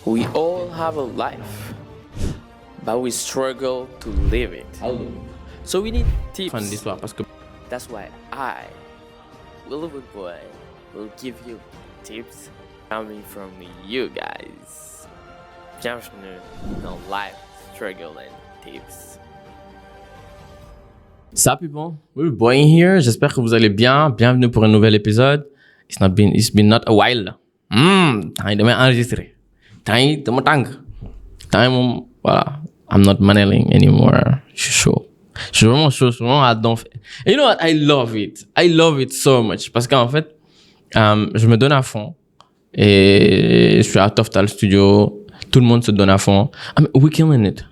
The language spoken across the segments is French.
We all have a life, but we struggle to live it. So we need tips. Fin de l'histoire parce que That's why I, Willowwood Boy, will give you tips coming from you guys. Bienvenue dans Life Struggle and Tips. Sup people, we're boy here. J'espère que vous allez bien. Bienvenue pour un nouvel épisode. It's been not a while. Temps yi damay enregistré. Temps yi dama tàng. Temps yi moom voilà. I'm not managing anymore. Je suis chaud. Je suis vraiment chaud. Je suis vraiment à donf. And you know what? I love it. I love it so much. Parce qu'en fait, je me donne à fond. Et je suis à Toftal Studio. Tout le monde se donne à fond. We're killing it.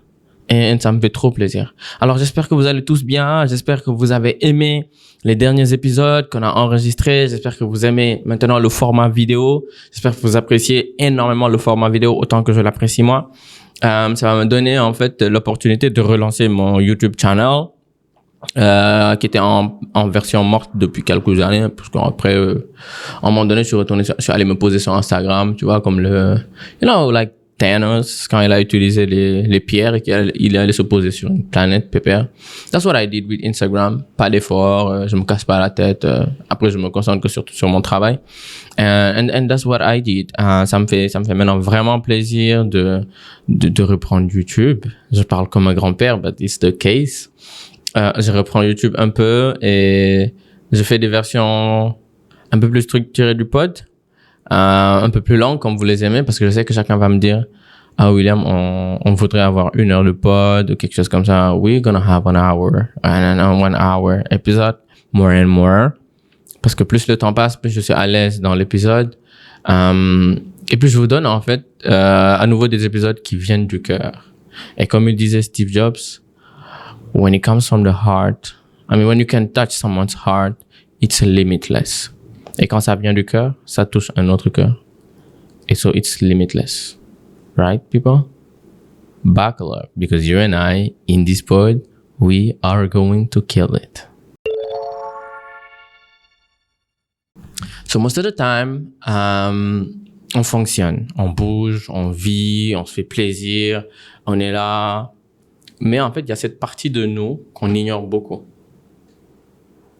Et ça me fait trop plaisir. Alors, j'espère que vous allez tous bien. J'espère que vous avez aimé les derniers épisodes qu'on a enregistrés. J'espère que vous aimez maintenant le format vidéo. J'espère que vous appréciez énormément le format vidéo autant que je l'apprécie moi. Ça va me donner en fait l'opportunité de relancer mon YouTube channel qui était en version morte depuis quelques années. Parce qu'après, à un moment donné, je suis allé me poser sur Instagram, tu vois, comme like Thanos, quand il a utilisé les pierres et qu'il allait se poser sur une planète pépère. That's what I did with Instagram. Pas d'effort, je me casse pas la tête. Après, je me concentre que sur mon travail. And that's what I did. Ça me fait maintenant vraiment plaisir de reprendre YouTube. Je parle comme un grand-père, but it's the case. Je reprends YouTube un peu et je fais des versions un peu plus structurées du pod. Un peu plus long comme vous les aimez parce que je sais que chacun va me dire William on voudrait avoir 1 heure de pod ou quelque chose comme ça. We're gonna have 1 hour and 1 hour episode more and more parce que plus le temps passe plus je suis à l'aise dans l'épisode et puis je vous donne en fait à nouveau des épisodes qui viennent du cœur et comme il disait Steve Jobs, when it comes from the heart, when you can touch someone's heart, it's limitless. Et quand ça vient du cœur, ça touche un autre cœur. Et so it's limitless. Right, people? Buckle up, because you and I, in this pod, we are going to kill it. So most of the time, on fonctionne, on bouge, on vit, on se fait plaisir, on est là. Mais en fait, il y a cette partie de nous qu'on ignore beaucoup.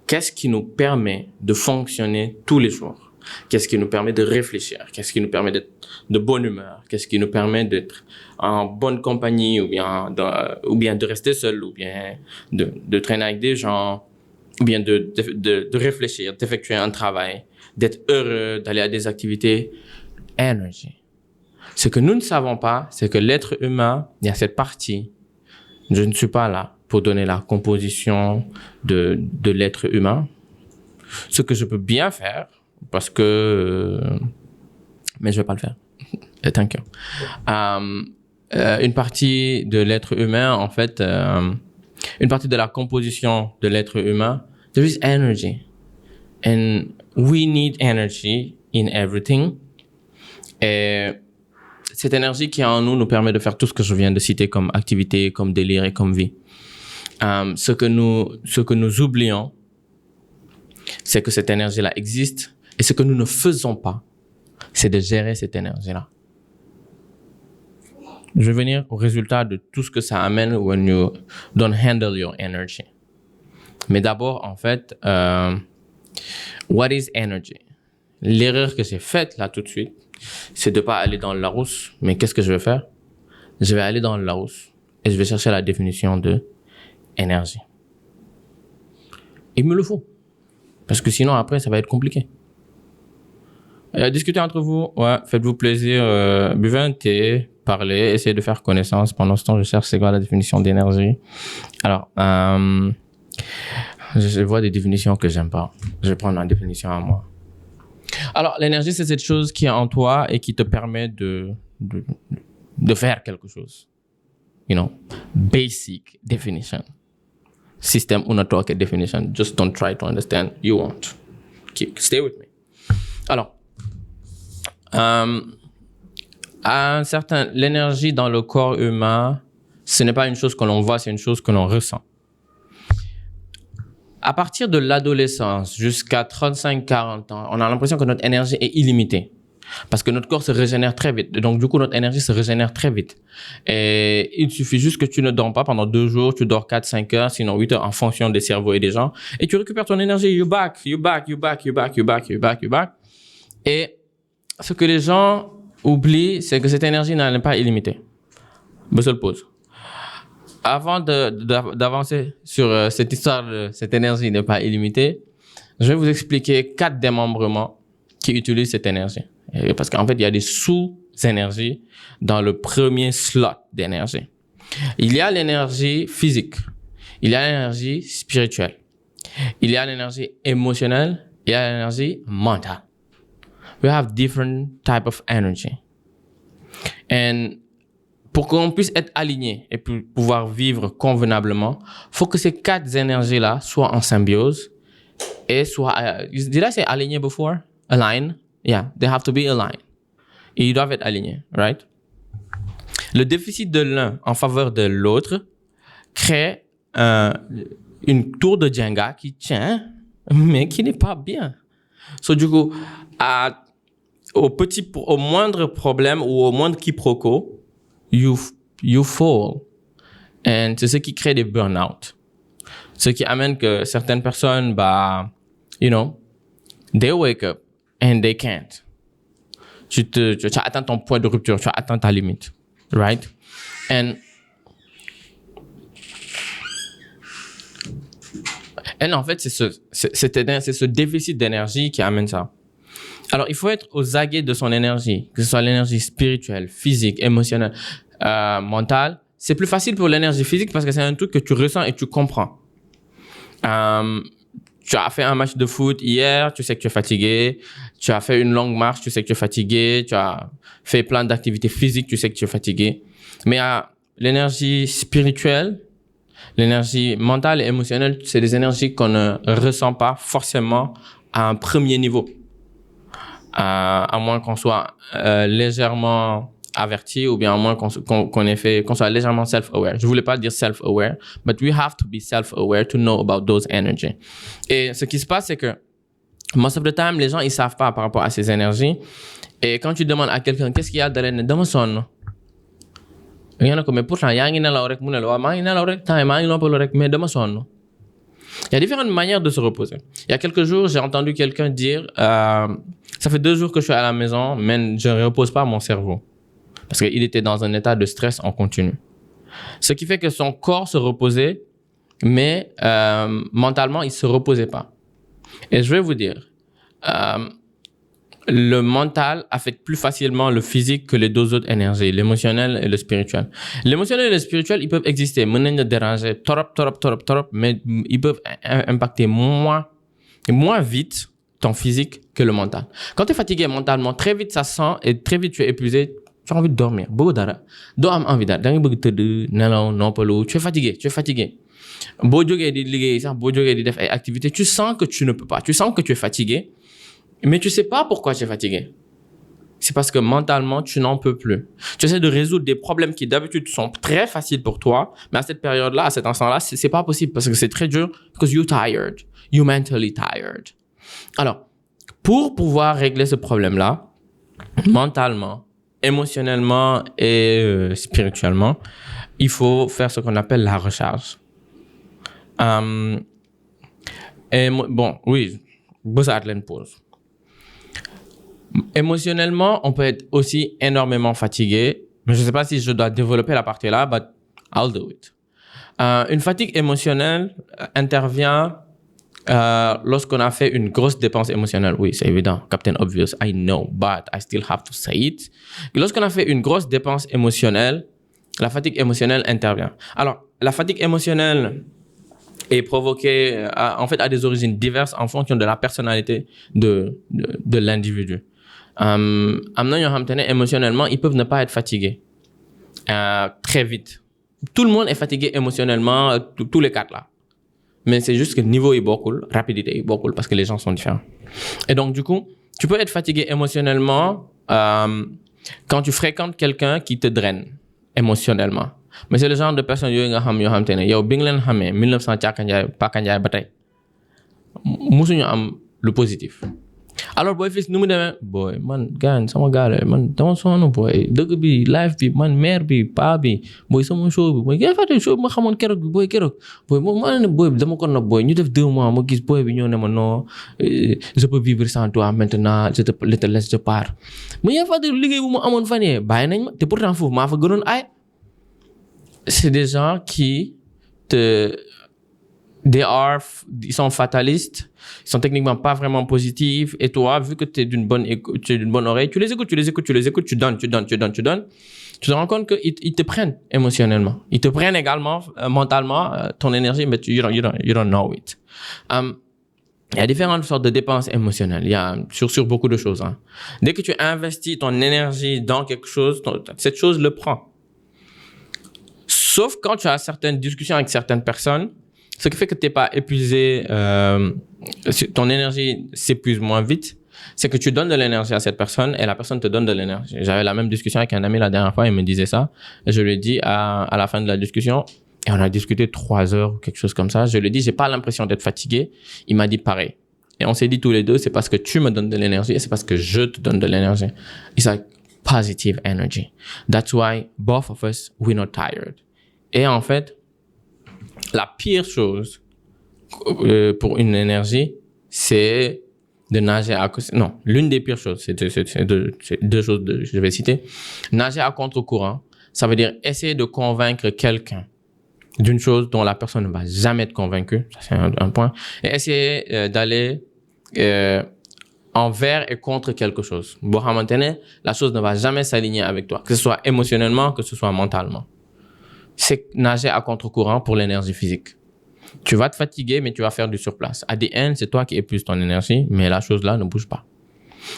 Qu'est-ce qui nous permet de fonctionner tous les jours? Qu'est-ce qui nous permet de réfléchir? Qu'est-ce qui nous permet d'être de bonne humeur? Qu'est-ce qui nous permet d'être en bonne compagnie ou bien de rester seul ou bien de traîner avec des gens ou bien de réfléchir, d'effectuer un travail, d'être heureux, d'aller à des activités? Energy. Ce que nous ne savons pas, c'est que l'être humain, il y a cette partie. Je ne suis pas là pour donner la composition de l'être humain. Ce que je peux bien faire, parce que... mais je vais pas le faire. Thank you. Une partie de l'être humain, en fait, une partie de la composition de l'être humain, there is energy. And we need energy in everything. Et cette énergie qui est en nous permet de faire tout ce que je viens de citer comme activité, comme délire et comme vie. Ce que nous oublions, c'est que cette énergie-là existe et ce que nous ne faisons pas, c'est de gérer cette énergie-là. Je vais venir au résultat de tout ce que ça amène when you don't handle your energy. Mais d'abord, en fait, what is energy? L'erreur que j'ai faite là tout de suite, c'est de pas aller dans le Larousse. Mais qu'est-ce que je vais faire? Je vais aller dans le Larousse et je vais chercher la définition de énergie. Il me le faut. Parce que sinon, après, ça va être compliqué. Discutez entre vous. Ouais, faites-vous plaisir. Buvez un thé. Parlez. Essayez de faire connaissance. Pendant ce temps, je cherche c'est quoi la définition d'énergie. Alors, je vois des définitions que j'aime pas. Je vais prendre ma définition à moi. Alors, l'énergie, c'est cette chose qui est en toi et qui te permet de faire quelque chose. You know, basic definition. System Unotoke definition. Just don't try to understand. You won't. Stay with me. Alors, l'énergie dans le corps humain, ce n'est pas une chose que l'on voit, c'est une chose que l'on ressent. À partir de l'adolescence jusqu'à 35-40 ans, on a l'impression que notre énergie est illimitée. Parce que notre corps se régénère très vite. Et donc, du coup, notre énergie se régénère très vite. Et il suffit juste que tu ne dors pas pendant 2 jours, tu dors 4, 5 heures, sinon 8 heures en fonction des cerveaux et des gens. Et tu récupères ton énergie. You back. Et ce que les gens oublient, c'est que cette énergie n'est pas illimitée. Seule pause. Avant d'avancer sur cette histoire de cette énergie n'est pas illimitée, je vais vous expliquer 4 démembrements qui utilisent cette énergie. Parce qu'en fait, il y a des sous-énergies dans le premier slot d'énergie. Il y a l'énergie physique, il y a l'énergie spirituelle, il y a l'énergie émotionnelle, il y a l'énergie mentale. We have different type of energy. And pour qu'on puisse être aligné et pouvoir vivre convenablement, faut que ces 4 énergies-là soient en symbiose et soient... Did I say aligné before? Align? Yeah, they have to be aligned. Et ils doivent être alignés, right? Le déficit de l'un en faveur de l'autre crée une tour de Jenga qui tient, mais qui n'est pas bien. So, du coup, au moindre problème ou au moindre quiproquo, you fall. Et c'est ce qui crée des burn-out. Ce qui amène que certaines personnes, they wake up and they can't. Tu as atteint ton point de rupture, tu as atteint ta limite. Right? And en fait, c'est ce déficit d'énergie qui amène ça. Alors, il faut être aux aguets de son énergie, que ce soit l'énergie spirituelle, physique, émotionnelle, mentale. C'est plus facile pour l'énergie physique parce que c'est un truc que tu ressens et tu comprends. Tu as fait un match de foot hier, tu sais que tu es fatigué. Tu as fait une longue marche, tu sais que tu es fatigué. Tu as fait plein d'activités physiques, tu sais que tu es fatigué. Mais l'énergie spirituelle, l'énergie mentale et émotionnelle, c'est des énergies qu'on ne ressent pas forcément à un premier niveau. À moins qu'on soit légèrement averti ou bien à moins qu'on soit légèrement self-aware. Je voulais pas dire self-aware, but we have to be self-aware to know about those energy. Et ce qui se passe, c'est que most of the time, les gens, ils savent pas par rapport à ces énergies. Et quand tu demandes à quelqu'un, qu'est-ce qu'il y a dans l'aine, dama sonn. Il y en a comme, mais pourtant, yaa ngi nelaw rek, mu ne la, waaw, maa ngi nelaw rek, temps maa ngi noppalu rek, mais dama sonn. Il y a différentes manières de se reposer. Il y a quelques jours, j'ai entendu quelqu'un dire, ça fait 2 jours que je suis à la maison, mais je ne repose pas mon cerveau. Parce qu'il était dans un état de stress en continu. Ce qui fait que son corps se reposait, mais mentalement, il ne se reposait pas. Et je vais vous dire, le mental affecte plus facilement le physique que les 2 autres énergies, l'émotionnel et le spirituel. L'émotionnel et le spirituel, ils peuvent exister, mën nañ la déranger trop, mais ils peuvent impacter moins vite ton physique que le mental. Quand tu es fatigué mentalement, très vite ça sent et très vite tu es épuisé, tu as envie de dormir. Bëgg dara, doo am envie dara, da nga bëgg tëdd, nelaw, noppalu, tu es fatigué. Boo jógee di liggéey sax, boo jógee di def ay activités, tu sens que tu ne peux pas, tu sens que tu es fatigué, mais tu sais pas pourquoi tu es fatigué. C'est parce que mentalement, tu n'en peux plus. Tu essaies de résoudre des problèmes qui d'habitude sont très faciles pour toi, mais à cette période-là, à cet instant-là, c'est pas possible parce que c'est très dur, because you're tired, you're mentally tired. Alors, pour pouvoir régler ce problème-là, mentalement, émotionnellement et spirituellement, il faut faire ce qu'on appelle la recharge. Ça une pause. Émotionnellement, on peut être aussi énormément fatigué, mais je ne sais pas si je dois développer la partie-là, but I'll do it. Une fatigue émotionnelle intervient lorsqu'on a fait une grosse dépense émotionnelle. Oui, c'est évident. Captain Obvious, I know, but I still have to say it. Lorsqu'on a fait une grosse dépense émotionnelle, la fatigue émotionnelle intervient. Alors, la fatigue émotionnelle est provoquée, en fait, à des origines diverses en fonction de la personnalité de l'individu. Émotionnellement, ils peuvent ne pas être fatigués très vite. Tout le monde est fatigué émotionnellement, tous les 4 là. Mais c'est juste que le niveau est beaucoup, rapidité est beaucoup parce que les gens sont différents. Et donc, du coup, tu peux être fatigué émotionnellement quand tu fréquentes quelqu'un qui te draine émotionnellement. Mais c'est le genre de personne qui xam tane yow bi nga leen xamé 1900 Paka Ndiaye ba tay musuñu am le positif. alors boy fils nu mu demee boy man gaan sama gaale man dama sonn boy dëgg bi live bi man mère bi paa bi boy sama show bi boy yaa fàtte show bi ma xamoon keroog bi boy keroog boy moom ma ne boy bi dama ko nopp boy ñu def 2 mois ma gis boy bi ñëw ne ma non je peux vivre sans toi maintenant je te laisse je pars mais yaa fàtte liggéey bu ma amoon fan yee bàyyi nañ ma te pourtant foofu maa fa gënoon ay c'est des gens qui ils sont fatalistes, ils sont techniquement pas vraiment positifs. Et toi, vu que tu es d'une bonne oreille, tu les écoutes, tu donnes. Tu te rends compte qu'ils te prennent émotionnellement. Ils te prennent également mentalement ton énergie, mais you don't know it. Il y a différentes sortes de dépenses émotionnelles. Il y a sur beaucoup de choses. Hein. Dès que tu investis ton énergie dans quelque chose, cette chose le prend. Sauf quand tu as certaines discussions avec certaines personnes, ce qui fait que tu n'es pas épuisé, ton énergie s'épuise moins vite, c'est que tu donnes de l'énergie à cette personne et la personne te donne de l'énergie. J'avais la même discussion avec un ami la dernière fois, il me disait ça. Et je lui ai dit à la fin de la discussion, et on a discuté 3 heures ou quelque chose comme ça, je lui ai dit, j'ai pas l'impression d'être fatigué. Il m'a dit pareil. Et on s'est dit tous les deux, c'est parce que tu me donnes de l'énergie et c'est parce que je te donne de l'énergie. It's like positive energy. That's why both of us, we're not tired. Et en fait, la pire chose pour une énergie, c'est de nager à... Non, l'une des pires choses, c'est deux choses, je vais citer. Nager à contre-courant, ça veut dire essayer de convaincre quelqu'un d'une chose dont la personne ne va jamais être convaincue. Ça, c'est un point. Et essayer d'aller envers et contre quelque chose. Bon, la chose ne va jamais s'aligner avec toi, que ce soit émotionnellement, que ce soit mentalement. C'est nager à contre-courant pour l'énergie physique. Tu vas te fatiguer, mais tu vas faire du surplace. À the end, c'est toi qui épuises ton énergie, mais la chose là ne bouge pas.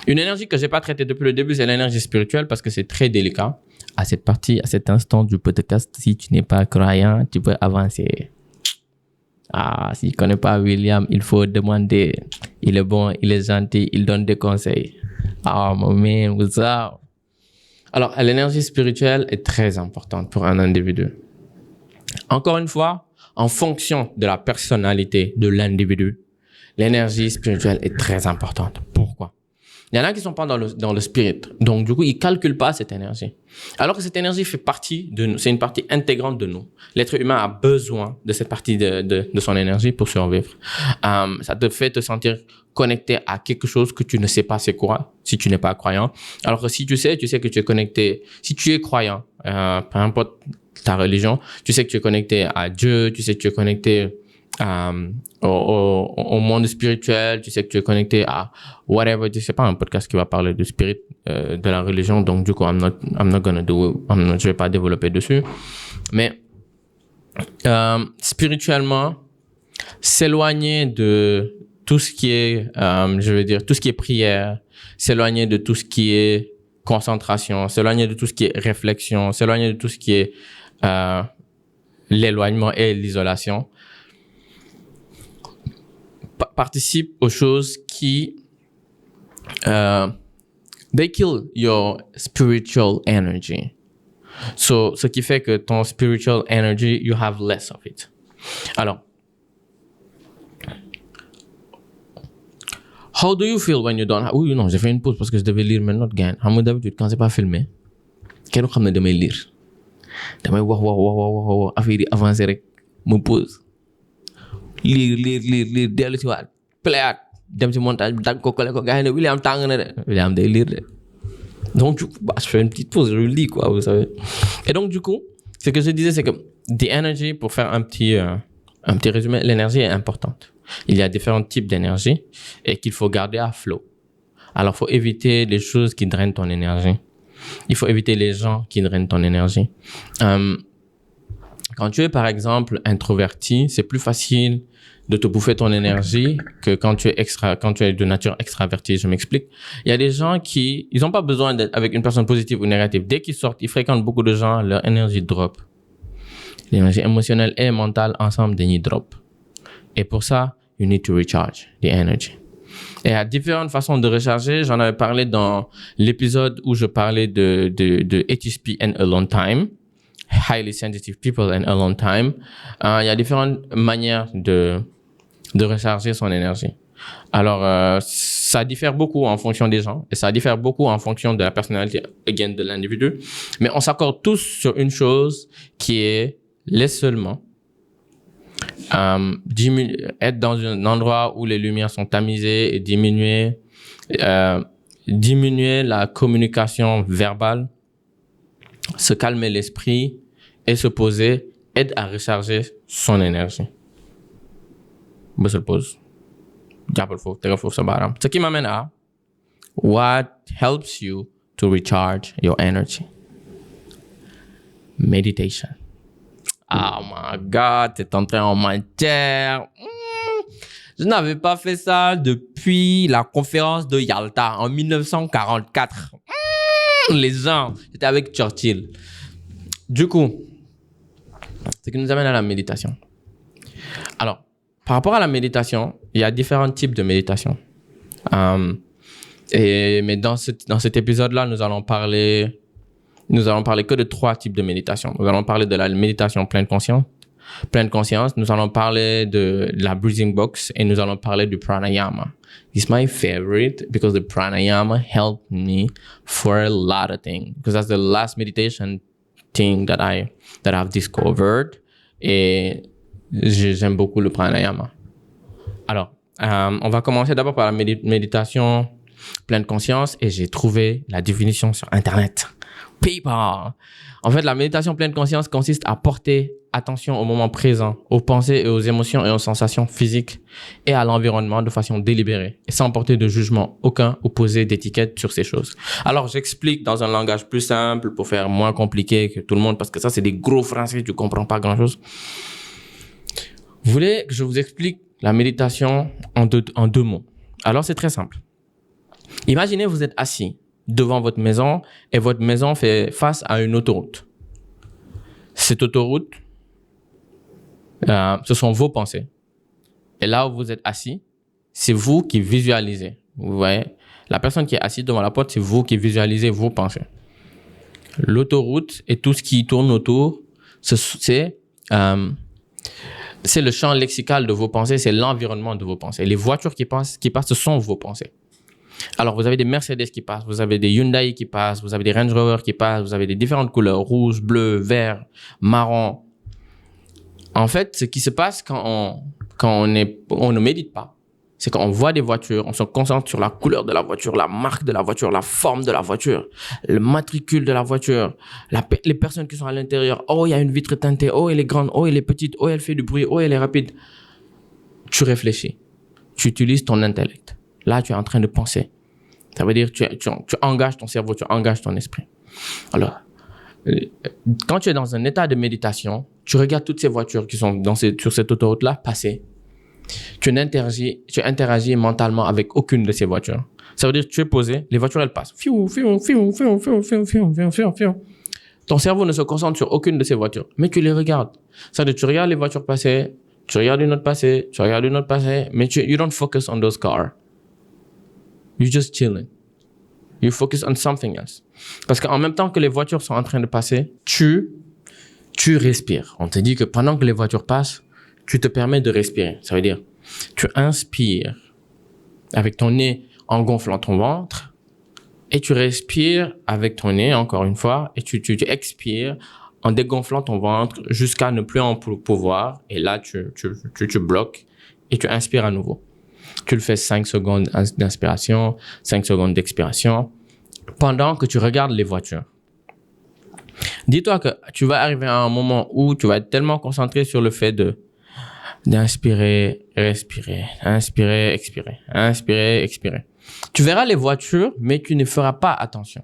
Une énergie que j'ai pas traitée depuis le début, c'est l'énergie spirituelle parce que c'est très délicat. À cette partie, à cet instant du podcast, si tu n'es pas croyant, tu peux avancer. Ah, si tu connais pas William, il faut demander. Il est bon, il est gentil, il donne des conseils. Ah, mon man, what's up? Alors, l'énergie spirituelle est très importante pour un individu. Encore une fois, en fonction de la personnalité de l'individu, l'énergie spirituelle est très importante. Pourquoi? Il y en a qui sont pas dans le spirit. Donc, du coup, ils calculent pas cette énergie. Alors que cette énergie fait partie de nous. C'est une partie intégrante de nous. L'être humain a besoin de cette partie de son énergie pour survivre. Ça te fait te sentir connecté à quelque chose que tu ne sais pas c'est quoi, si tu n'es pas croyant. Alors que si tu sais que tu es connecté. Si tu es croyant, peu importe ta religion, tu sais que tu es connecté à Dieu, tu sais que tu es connecté au monde spirituel, tu sais que tu es connecté à whatever. C'est pas un podcast qui va parler de spirit, de la religion, donc du coup I'm not gonna je vais pas développer dessus. Mais spirituellement, s'éloigner de tout ce qui est tout ce qui est prière, s'éloigner de tout ce qui est concentration, s'éloigner de tout ce qui est réflexion, s'éloigner de tout ce qui est l'éloignement et l'isolation, participe aux choses qui they kill your spiritual energy. So, ce qui fait que ton spiritual energy, you have less of it. Alors, how do you feel when you don't have... Oui, non, j'ai fait une pause parce que je devais lire mes notes, gain. D'habitude, quand c'est pas filmé, kenn xam ne damay lire. Damay wax affaire yi avancer rek, ma pause. Lire, dellu si waat, playaat, dem si montage bi dagg ko collé ko, gars yi ne William tàng na de. William day lire de. Donc, du coup, je fais une petite pause, je lis, quoi, vous savez. Et donc, du coup, ce que je disais, c'est que the energy, pour faire un petit résumé, l'énergie est importante. Il y a différents types d'énergie et qu'il faut garder à flot. Alors, il faut éviter les choses qui drainent ton énergie. Il faut éviter les gens qui drainent ton énergie. Quand tu es, par exemple, introverti, c'est plus facile de te bouffer ton énergie que quand tu es de nature extravertie. Je m'explique. Il y a des gens qui, ils n'ont pas besoin d'être avec une personne positive ou négative. Dès qu'ils sortent, ils fréquentent beaucoup de gens, leur énergie drop. L'énergie émotionnelle et mentale ensemble, they drop. Et pour ça, you need to recharge the energy. Et il y a différentes façons de recharger. J'en avais parlé dans l'épisode où je parlais de HSP and alone time. Highly sensitive people and alone time. Il y a différentes manières de recharger son énergie. Alors, ça diffère beaucoup en fonction des gens et ça diffère beaucoup en fonction de la personnalité, again, de l'individu. Mais on s'accorde tous sur une chose qui est laisse seulement être dans un endroit où les lumières sont tamisées et diminuer la communication verbale, se calmer l'esprit et se poser aide à recharger son énergie. Bah, se pose. Ce qui m'amène à what helps you to recharge your energy. Meditation. Oh my God, t'es entré en matière. Je n'avais pas fait ça depuis la conférence de Yalta en 1944. Les gens, j'étais avec Churchill. Du coup, ce qui nous amène à la méditation. Alors, par rapport à la méditation, il y a différents types de méditation. Mais dans cet épisode-là, nous allons parler que de 3 types de méditation. Nous allons parler de la méditation pleine conscience. Nous allons parler de la breathing box et nous allons parler du pranayama. It's my favorite because the pranayama helped me for a lot of things. Because that's the last meditation thing that I've discovered. Et j'aime beaucoup le pranayama. Alors, on va commencer d'abord par la méditation pleine conscience et j'ai trouvé la définition sur Internet. People! En fait, la méditation pleine conscience consiste à porter attention au moment présent, aux pensées et aux émotions et aux sensations physiques et à l'environnement de façon délibérée et sans porter de jugement aucun ou poser d'étiquette sur ces choses. Alors, j'explique dans un langage plus simple pour faire moins compliqué que tout le monde parce que ça, c'est des gros français, tu comprends pas grand-chose. Vous voulez que je vous explique la méditation en deux mots? Alors, c'est très simple. Imaginez, vous êtes assis devant votre maison et votre maison fait face à une autoroute. Cette autoroute, ce sont vos pensées. Et là où vous êtes assis, c'est vous qui visualisez. Vous voyez? La personne qui est assise devant la porte, c'est vous qui visualisez vos pensées. L'autoroute et tout ce qui tourne autour, c'est le champ lexical de vos pensées, c'est l'environnement de vos pensées. Les voitures qui passent, ce sont vos pensées. Alors, vous avez des Mercedes qui passent, vous avez des Hyundai qui passent, vous avez des Range Rover qui passent, vous avez des différentes couleurs, rouge, bleu, vert, marron. En fait, ce qui se passe quand on ne médite pas, c'est qu'on voit des voitures, on se concentre sur la couleur de la voiture, la marque de la voiture, la forme de la voiture, le matricule de la voiture, les personnes qui sont à l'intérieur. Oh, il y a une vitre teintée. Oh, elle est grande. Oh, elle est petite. Oh, elle fait du bruit. Oh, elle est rapide. Tu réfléchis. Tu utilises ton intellect. Là, tu es en train de penser. Ça veut dire que tu engages ton cerveau, tu engages ton esprit. Alors, quand tu es dans un état de méditation, tu regardes toutes ces voitures qui sont sur cette autoroute-là passer. Tu interagis mentalement avec aucune de ces voitures. Ça veut dire que tu es posé, les voitures, elles passent. Fiou, fiou, fiou, fiou, fiou, fiou, fiou, fiou, fiou, fiou. Ton cerveau ne se concentre sur aucune de ces voitures, mais tu les regardes. Ça veut dire que tu regardes les voitures passer, tu regardes une autre passer, tu regardes une autre passer, mais you don't focus on those cars. You're just chilling. You focus on something else. Parce qu'en même temps que les voitures sont en train de passer, tu respires. On te dit que pendant que les voitures passent, tu te permets de respirer. Ça veut dire, tu inspires avec ton nez en gonflant ton ventre et tu respires avec ton nez, encore une fois, et tu expires en dégonflant ton ventre jusqu'à ne plus en pouvoir. Et là, tu bloques et tu inspires à nouveau. Tu le fais 5 secondes d'inspiration, 5 secondes d'expiration, pendant que tu regardes les voitures. Dis-toi que tu vas arriver à un moment où tu vas être tellement concentré sur le fait d'inspirer, respirer, inspirer, expirer, inspirer, expirer. Tu verras les voitures, mais tu ne feras pas attention.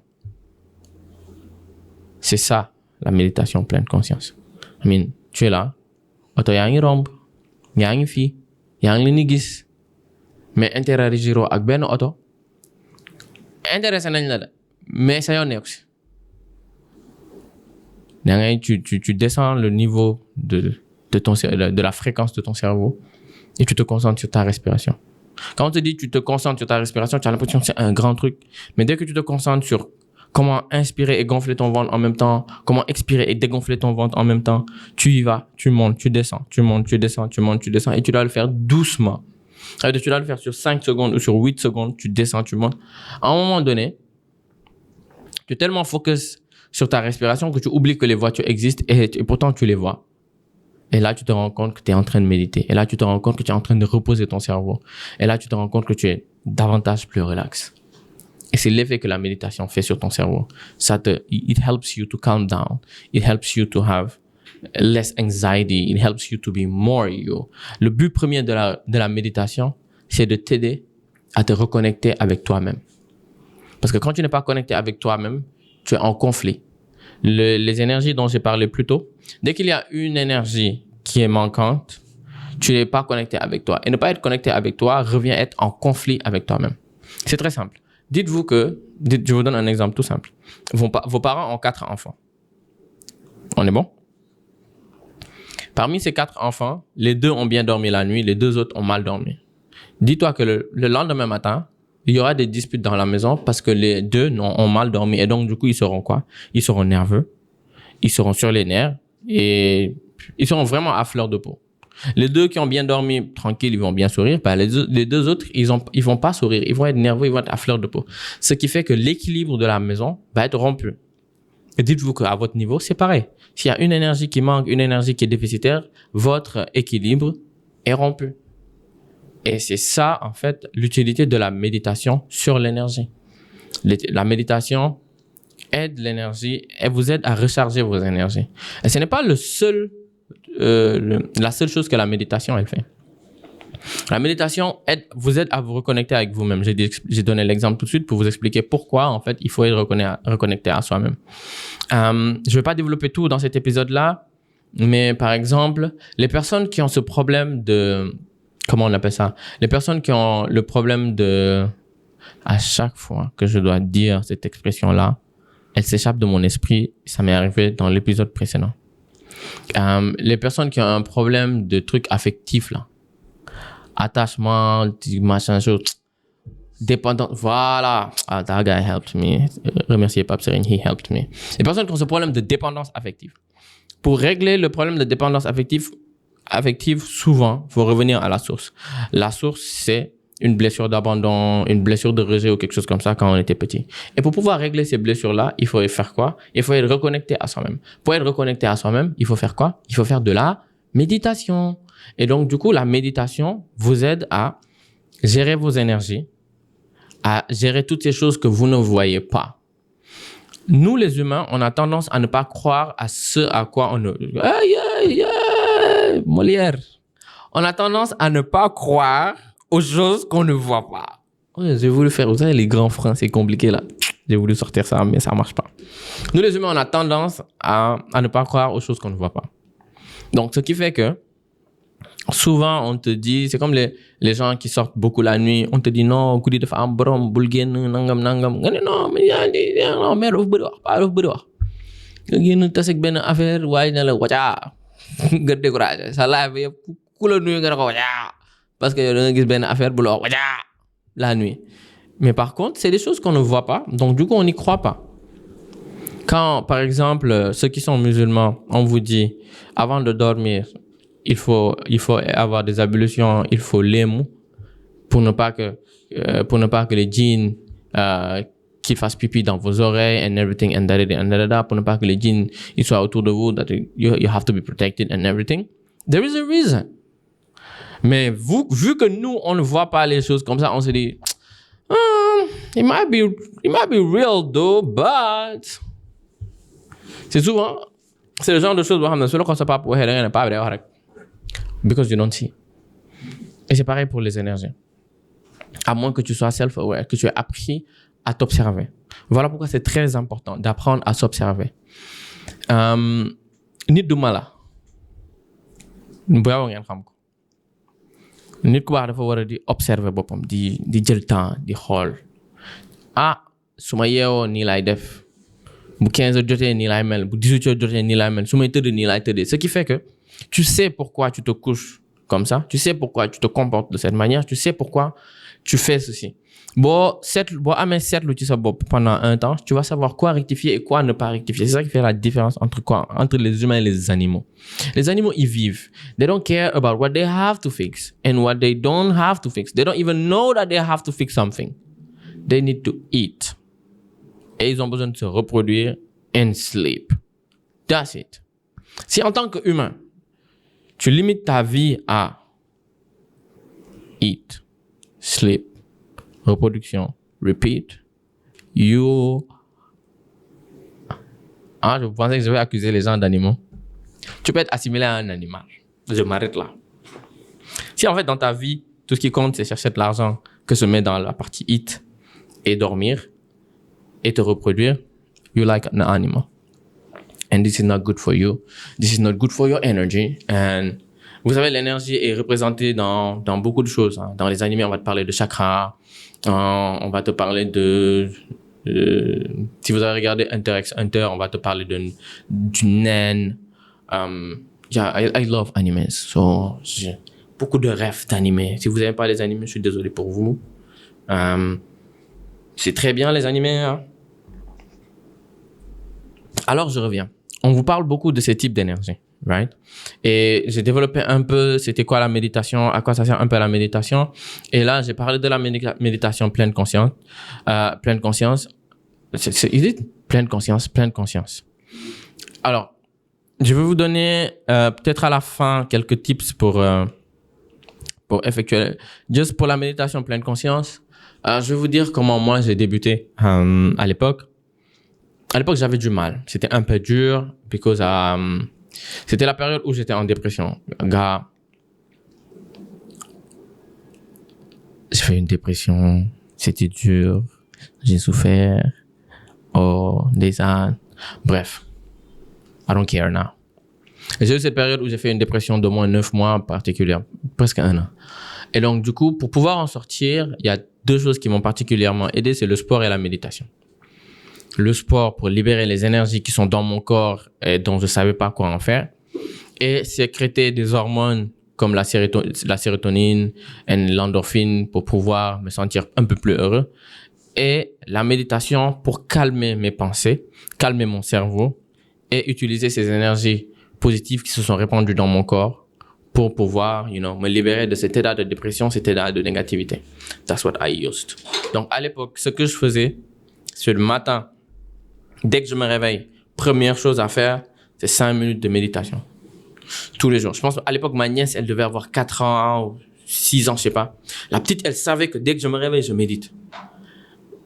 C'est ça, la méditation pleine conscience. Tu es là, auto yangi romb, yangi fi, yangi ni gis. Mais interagiroo ak benn auto intéressé nañ la de mais sa yoon nekk si da ngay tu descends le niveau de la fréquence de ton cerveau et tu te concentres sur ta respiration. Quand on te dit tu te concentres sur ta respiration, tu as l'impression que c'est un grand truc, mais dès que tu te concentres sur comment inspirer et gonfler ton ventre en même temps, comment expirer et dégonfler ton ventre en même temps, tu y vas, tu montes, tu descends, tu montes, tu descends, tu montes, tu descends et tu dois le faire doucement. Tu dois le faire sur 5 secondes ou sur 8 secondes, tu descends, tu montes. À un moment donné, tu es tellement focus sur ta respiration que tu oublies que les voitures existent et pourtant tu les vois. Et là, tu te rends compte que tu es en train de méditer. Et là, tu te rends compte que tu es en train de reposer ton cerveau. Et là, tu te rends compte que tu es davantage plus relax. Et c'est l'effet que la méditation fait sur ton cerveau. It helps you to calm down. It helps you to have less anxiety. It helps you to be more you. Le but premier de la méditation, c'est de t'aider à te reconnecter avec toi-même. Parce que quand tu n'es pas connecté avec toi-même, tu es en conflit. Les énergies dont j'ai parlé plus tôt, dès qu'il y a une énergie qui est manquante, tu n'es pas connecté avec toi. Et ne pas être connecté avec toi revient être en conflit avec toi-même. C'est très simple. Dites-vous je vous donne un exemple tout simple. Vos parents ont 4 enfants. On est bon? Parmi ces 4 enfants, les 2 ont bien dormi la nuit, les 2 autres ont mal dormi. Dis-toi que le lendemain matin, il y aura des disputes dans la maison parce que les 2 ont mal dormi. Et donc, du coup, ils seront quoi? Ils seront nerveux. Ils seront sur les nerfs. Et ils seront vraiment à fleur de peau. Les 2 qui ont bien dormi, tranquilles, ils vont bien sourire. Ben, les 2 autres, ils vont pas sourire. Ils vont être nerveux, ils vont être à fleur de peau. Ce qui fait que l'équilibre de la maison va être rompu. Et dites-vous qu'à votre niveau, c'est pareil. S'il y a une énergie qui manque, une énergie qui est déficitaire, votre équilibre est rompu. Et c'est ça, en fait, l'utilité de la méditation sur l'énergie. La méditation aide l'énergie, elle vous aide à recharger vos énergies. Et ce n'est pas la seule chose que la méditation, elle fait. La méditation vous aide à vous reconnecter avec vous-même. J'ai donné l'exemple tout de suite pour vous expliquer pourquoi, en fait, il faut être reconnecté à soi-même. Je ne vais pas développer tout dans cet épisode-là, mais par exemple, les personnes qui ont ce problème de... Comment on appelle ça? Les personnes qui ont le problème de... À chaque fois que je dois dire cette expression-là, elle s'échappe de mon esprit. Ça m'est arrivé dans l'épisode précédent. Les personnes qui ont un problème de trucs affectifs, là. Attachement, machin, chose. Dépendance. Voilà. Ah, that guy helped me. Remerciez Pape Serine, he helped me. Les personnes qui ont ce problème de dépendance affective. Pour régler le problème de dépendance affective, souvent, il faut revenir à la source. La source, c'est une blessure d'abandon, une blessure de rejet ou quelque chose comme ça quand on était petit. Et pour pouvoir régler ces blessures-là, il faut faire quoi? Il faut être reconnecté à soi-même. Pour être reconnecté à soi-même, il faut faire quoi? Il faut faire de la méditation. Et donc, du coup, la méditation vous aide à gérer vos énergies, à gérer toutes ces choses que vous ne voyez pas. Nous, les humains, on a tendance à ne pas croire à ce à quoi on ne... Molière. On a tendance à ne pas croire aux choses qu'on ne voit pas. J'ai voulu faire, vous savez, les grands freins, c'est compliqué là. J'ai voulu sortir ça, mais ça ne marche pas. Nous, les humains, on a tendance à ne pas croire aux choses qu'on ne voit pas. Donc, ce qui fait que souvent, on te dit, c'est comme les gens qui sortent beaucoup la nuit, on te dit non, goudi dafa am borom bul génn nangam nangam. Nga ne non, mais non, mais dafa bëri wax, pas dafa bëri wax. Nga génn tasek benn affaire, waaye na la wacaa. Nga découragé. Sa live yëpp ku la nuyu nga ne ko wacaa. Parce que yow da nga gis benn affaire bu la wax wacaa la nuit. Mais par contre, c'est des choses qu'on ne voit pas, donc du coup, on n'y croit pas. Quand, par exemple, ceux qui sont musulmans, on vous dit, avant de dormir, il faut avoir des ablutions, il faut l'émou pour ne pas que les djinns qu'ils fassent pipi dans vos oreilles and everything and da, pour ne pas que les djinns ils soient autour de vous, that you have to be protected and everything. There is a reason. Mais vu que nous on ne voit pas les choses comme ça, on se dit it might be real though, but c'est le genre de choses boo xam ne su la ko sa papa waxee da nga ne papa day wax rek. Because you don't see. Et c'est pareil pour les énergies. À moins que tu sois self-aware, que tu aies appris à t'observer. Voilà pourquoi c'est très important d'apprendre à s'observer. Nit du mala. Bu yaaw ngeen xam ko. Nit ku baax dafa war a di observer boppam, di jël temps, di xool. Su ma yeewoo nii laay def. Bu 15 heures jotee nii laay mel. Bu 18 heures jotee nii laay mel. Su may tëdd nii laay tëddee. Ce qui fait que tu sais pourquoi tu te couches comme ça. Tu sais pourquoi tu te comportes de cette manière. Tu sais pourquoi tu fais ceci. Bon, mais cette pendant un temps, tu vas savoir quoi rectifier et quoi ne pas rectifier. C'est ça qui fait la différence entre les humains et les animaux. Les animaux, ils vivent. They don't care about what they have to fix and what they don't have to fix. They don't even know that they have to fix something. They need to eat. Et ils ont besoin de se reproduire and sleep. That's it. Si en tant qu'humain, tu limites ta vie à eat, sleep, reproduction, repeat, je pensais que je vais accuser les gens d'animaux. Tu peux être assimilé à un animal. Je m'arrête là. Si en fait dans ta vie, tout ce qui compte, c'est chercher de l'argent que se met dans la partie eat et dormir et te reproduire, you like an animal. And this is not good for you. This is not good for your energy. And vous savez, l'énergie est représentée dans beaucoup de choses. Hein. Dans les animés, on va te parler de chakra. On va te parler si vous avez regardé Hunter x Hunter, on va te parler du naine. I love animes. So, j'ai beaucoup de rêves d'animés. Si vous n'aimez pas les animés, je suis désolé pour vous. C'est très bien les animés. Hein. Alors, je reviens. On vous parle beaucoup de ces types d'énergie, right? Et j'ai développé un peu, c'était quoi la méditation, à quoi ça sert un peu la méditation. Et là, j'ai parlé de la méditation pleine conscience. Pleine conscience. Pleine conscience. Alors, je vais vous donner peut-être à la fin quelques tips pour effectuer. Juste pour la méditation pleine conscience, je vais vous dire comment moi j'ai débuté à l'époque. À l'époque, j'avais du mal. C'était un peu dur because c'était la période où j'étais en dépression. Gars, j'ai fait une dépression. C'était dur. J'ai souffert. Oh, des années. Bref. I don't care now. J'ai eu cette période où j'ai fait une dépression d'au moins 9 mois particulière. Presque 1 an. Et donc, du coup, pour pouvoir en sortir, il y a 2 choses qui m'ont particulièrement aidé. C'est le sport et la méditation. Le sport pour libérer les énergies qui sont dans mon corps et dont je savais pas quoi en faire. Et sécréter des hormones comme la sérotonine et l'endorphine pour pouvoir me sentir un peu plus heureux. Et la méditation pour calmer mes pensées, calmer mon cerveau et utiliser ces énergies positives qui se sont répandues dans mon corps pour pouvoir, me libérer de cet état de dépression, cet état de négativité. That's what I used. Donc, à l'époque, ce que je faisais, c'est le matin, dès que je me réveille, première chose à faire, c'est 5 minutes de méditation. Tous les jours. Je pense qu'à l'époque, ma nièce, elle devait avoir 4 ans ou 6 ans, je sais pas. La petite, elle savait que dès que je me réveille, je médite.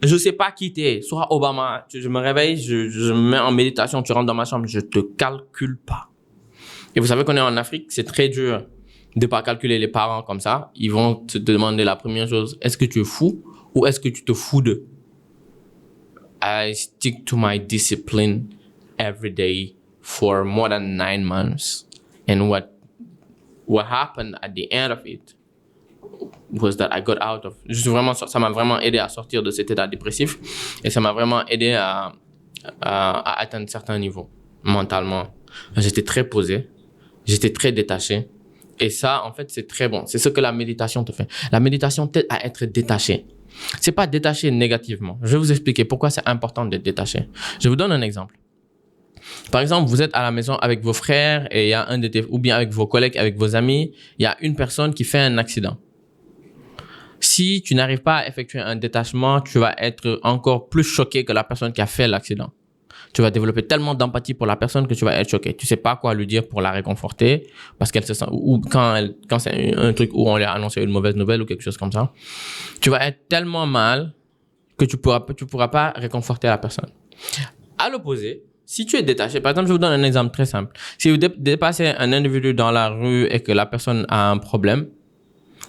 Je sais pas qui t'es. Soit Obama, je me réveille, je me mets en méditation, tu rentres dans ma chambre, je te calcule pas. Et vous savez qu'on est en Afrique, c'est très dur de pas calculer les parents comme ça. Ils vont te demander la première chose, est-ce que tu es fou ou est-ce que tu te fous d'eux? I stick to my discipline every day for more than 9 months. And what happened at the end of it was that I got out of... Ça m'a vraiment aidé à sortir de cet état dépressif et ça m'a vraiment aidé à atteindre certains niveaux mentalement. J'étais très posé, j'étais très détaché et ça, en fait, c'est très bon. C'est ce que la méditation te fait. La méditation t'aide à être détaché. C'est pas détaché négativement. Je vais vous expliquer pourquoi c'est important d'être détaché. Je vous donne un exemple. Par exemple, vous êtes à la maison avec vos frères et il y a ou bien avec vos collègues, avec vos amis, il y a une personne qui fait un accident. Si tu n'arrives pas à effectuer un détachement, tu vas être encore plus choqué que la personne qui a fait l'accident. Tu vas développer tellement d'empathie pour la personne que tu vas être choqué. Tu sais pas quoi lui dire pour la réconforter parce qu'elle se sent, ou quand c'est un truc où on lui a annoncé une mauvaise nouvelle ou quelque chose comme ça. Tu vas être tellement mal que tu pourras pas réconforter la personne. À l'opposé, si tu es détaché, par exemple, je vous donne un exemple très simple. Si vous dépassez un individu dans la rue et que la personne a un problème,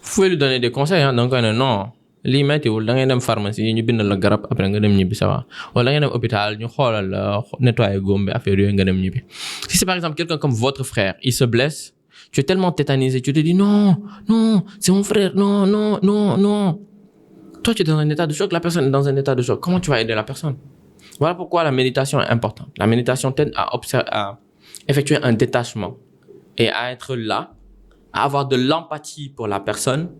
vous pouvez lui donner des conseils. Hein? Donc, non, lii méttiwul da ngay dem pharmacie ñu bindal la garab après nga dem ñibbi ça va wala da ngay dem hôpital ñu xoolal la nettoyer góom bi affaire yooyu nga dem ñibbi. Si c'est par exemple quelqu'un comme votre frère, il se blesse, tu es tellement tétanisé, tu te dis non, c'est mon frère, non. Toi, tu es dans un état de choc, la personne est dans un état de choc. Comment tu vas aider la personne? Voilà pourquoi la méditation est importante. La méditation t'aide à effectuer un détachement et à être là avoir de l'empathie pour la personne,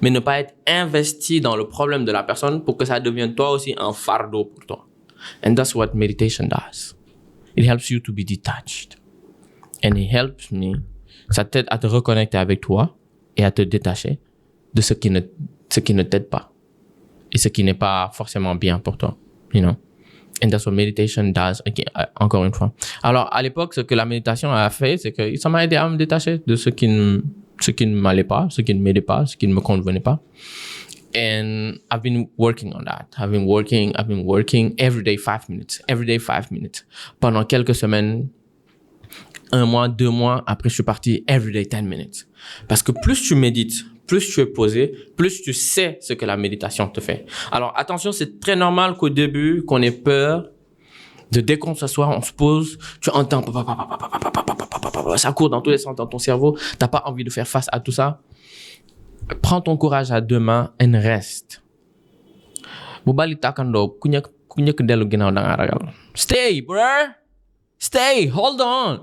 mais ne pas être investi dans le problème de la personne pour que ça devienne toi aussi un fardeau pour toi. And that's what meditation does. It helps you to be detached. And it helps me. Ça t'aide à te reconnecter avec toi et à te détacher de ce qui ne t'aide pas et ce qui n'est pas forcément bien pour toi, you know. And that's what meditation does, encore une fois. Alors, à l'époque, ce que la méditation a fait, c'est que ça m'a aidé à me détacher de ce qui ne m'allait pas, ce qui ne m'aidait pas, ce qui ne me convenait pas. And I've been working on that. I've been working every day 5 minutes. Pendant quelques semaines, 1 mois, 2 mois, après je suis parti every day 10 minutes. Parce que plus tu médites, plus tu es posé, plus tu sais ce que la méditation te fait. Alors attention, c'est très normal qu'au début, qu'on ait peur, dès qu'on s'assoit, on se pose, tu entends, ça court dans tous les sens dans ton cerveau, t'as pas envie de faire face à tout ça. Prends ton courage à 2 mains et reste. Stay, bruh. Stay, hold on.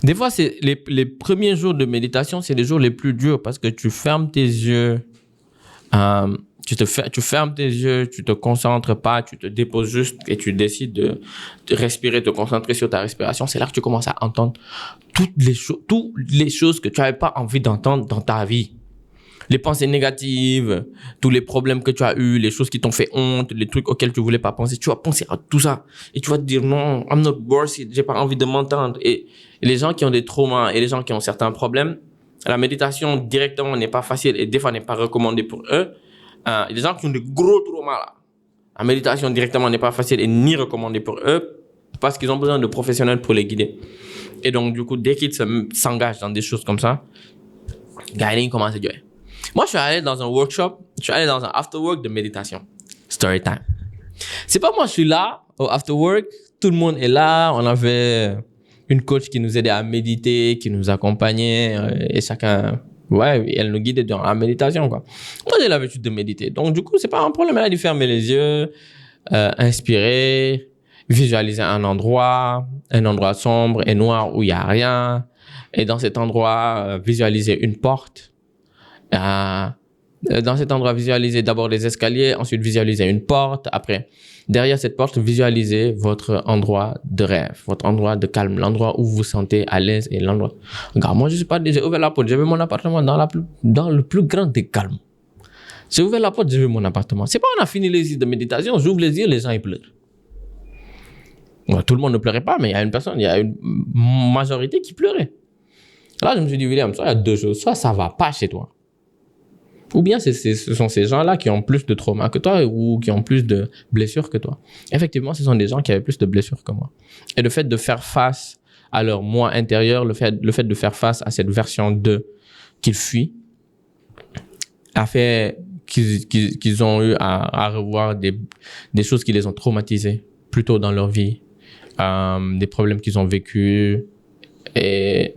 Des fois, c'est les premiers jours de méditation, c'est les jours les plus durs parce que tu fermes tes yeux, tu fermes tes yeux, tu te concentres pas, tu te déposes juste et tu décides de respirer, te concentrer sur ta respiration. C'est là que tu commences à entendre toutes les choses que tu n'avais pas envie d'entendre dans ta vie. Les pensées négatives, tous les problèmes que tu as eus, les choses qui t'ont fait honte, les trucs auxquels tu voulais pas penser. Tu vas penser à tout ça et tu vas te dire non, I'm not worth it, j'ai pas envie de m'entendre. Et les gens qui ont des traumas et les gens qui ont certains problèmes, la méditation directement n'est pas facile et des fois n'est pas recommandée pour eux. Les gens qui ont de gros traumas là, la méditation directement n'est pas facile et ni recommandée pour eux parce qu'ils ont besoin de professionnels pour les guider. Et donc du coup, dès qu'ils s'engagent dans des choses comme ça, ils commencent à jouer. Moi, je suis allé dans un workshop, je suis allé dans un after-work de méditation. Story time. C'est pas moi, je suis là, au after-work, tout le monde est là, on avait une coach qui nous aidait à méditer, qui nous accompagnait, et chacun, elle nous guidait dans la méditation, quoi. Moi, j'ai l'habitude de méditer. Donc, du coup, c'est pas un problème, elle a dû fermer les yeux, inspirer, visualiser un endroit sombre et noir où il y a rien. Et dans cet endroit, visualiser une porte. Dans cet endroit, visualisez d'abord les escaliers, ensuite visualisez une porte. Après, derrière cette porte, visualisez votre endroit de rêve, votre endroit de calme, l'endroit où vous vous sentez à l'aise et l'endroit. Regarde, moi, je suis pas déjà ouvert la porte. J'ai vu mon appartement dans le plus grand des calmes. J'ai ouvert la porte, j'ai vu mon appartement. C'est pas on a fini les exercices de méditation, j'ouvre les yeux, les gens ils pleurent. Ouais, tout le monde ne pleurait pas, mais il y a une majorité qui pleurait. Là, je me suis dit, William, soit il y a 2 choses. Soit ça va pas chez toi. Ou bien ce sont ces gens-là qui ont plus de traumas que toi ou qui ont plus de blessures que toi. Effectivement, ce sont des gens qui avaient plus de blessures que moi. Et le fait de faire face à leur moi intérieur, le fait de faire face à cette version d'eux qu'ils fuient, a fait qu'ils ont eu à revoir des choses qui les ont traumatisés plus tôt dans leur vie, des problèmes qu'ils ont vécus et,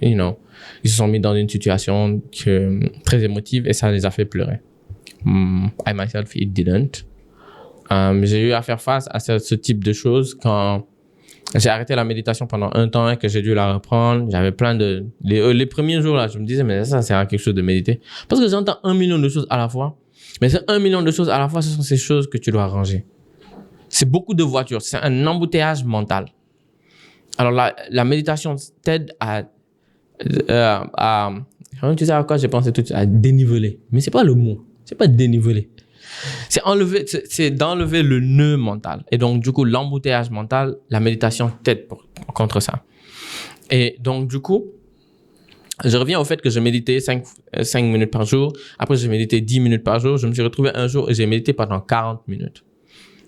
you know, ils se sont mis dans une situation très émotive et ça les a fait pleurer. I myself, it didn't. J'ai eu à faire face à ce type de choses quand j'ai arrêté la méditation pendant un temps et que j'ai dû la reprendre. J'avais plein les premiers jours là, je me disais, mais ça sert à quelque chose de méditer. Parce que j'entends 1 million de choses à la fois. Mais ces 1 million de choses à la fois, ce sont ces choses que tu dois ranger. C'est beaucoup de voitures. C'est un embouteillage mental. Alors la méditation t'aide à tu sais à quoi j'ai pensé tout de suite, à déniveler. Mais c'est pas le mot. C'est pas déniveler. C'est d'enlever le nœud mental. Et donc, du coup, l'embouteillage mental, la méditation t'aide contre ça. Et donc, du coup, je reviens au fait que je méditais 5 minutes par jour. Après, j'ai médité 10 minutes par jour. Je me suis retrouvé un jour et j'ai médité pendant 40 minutes.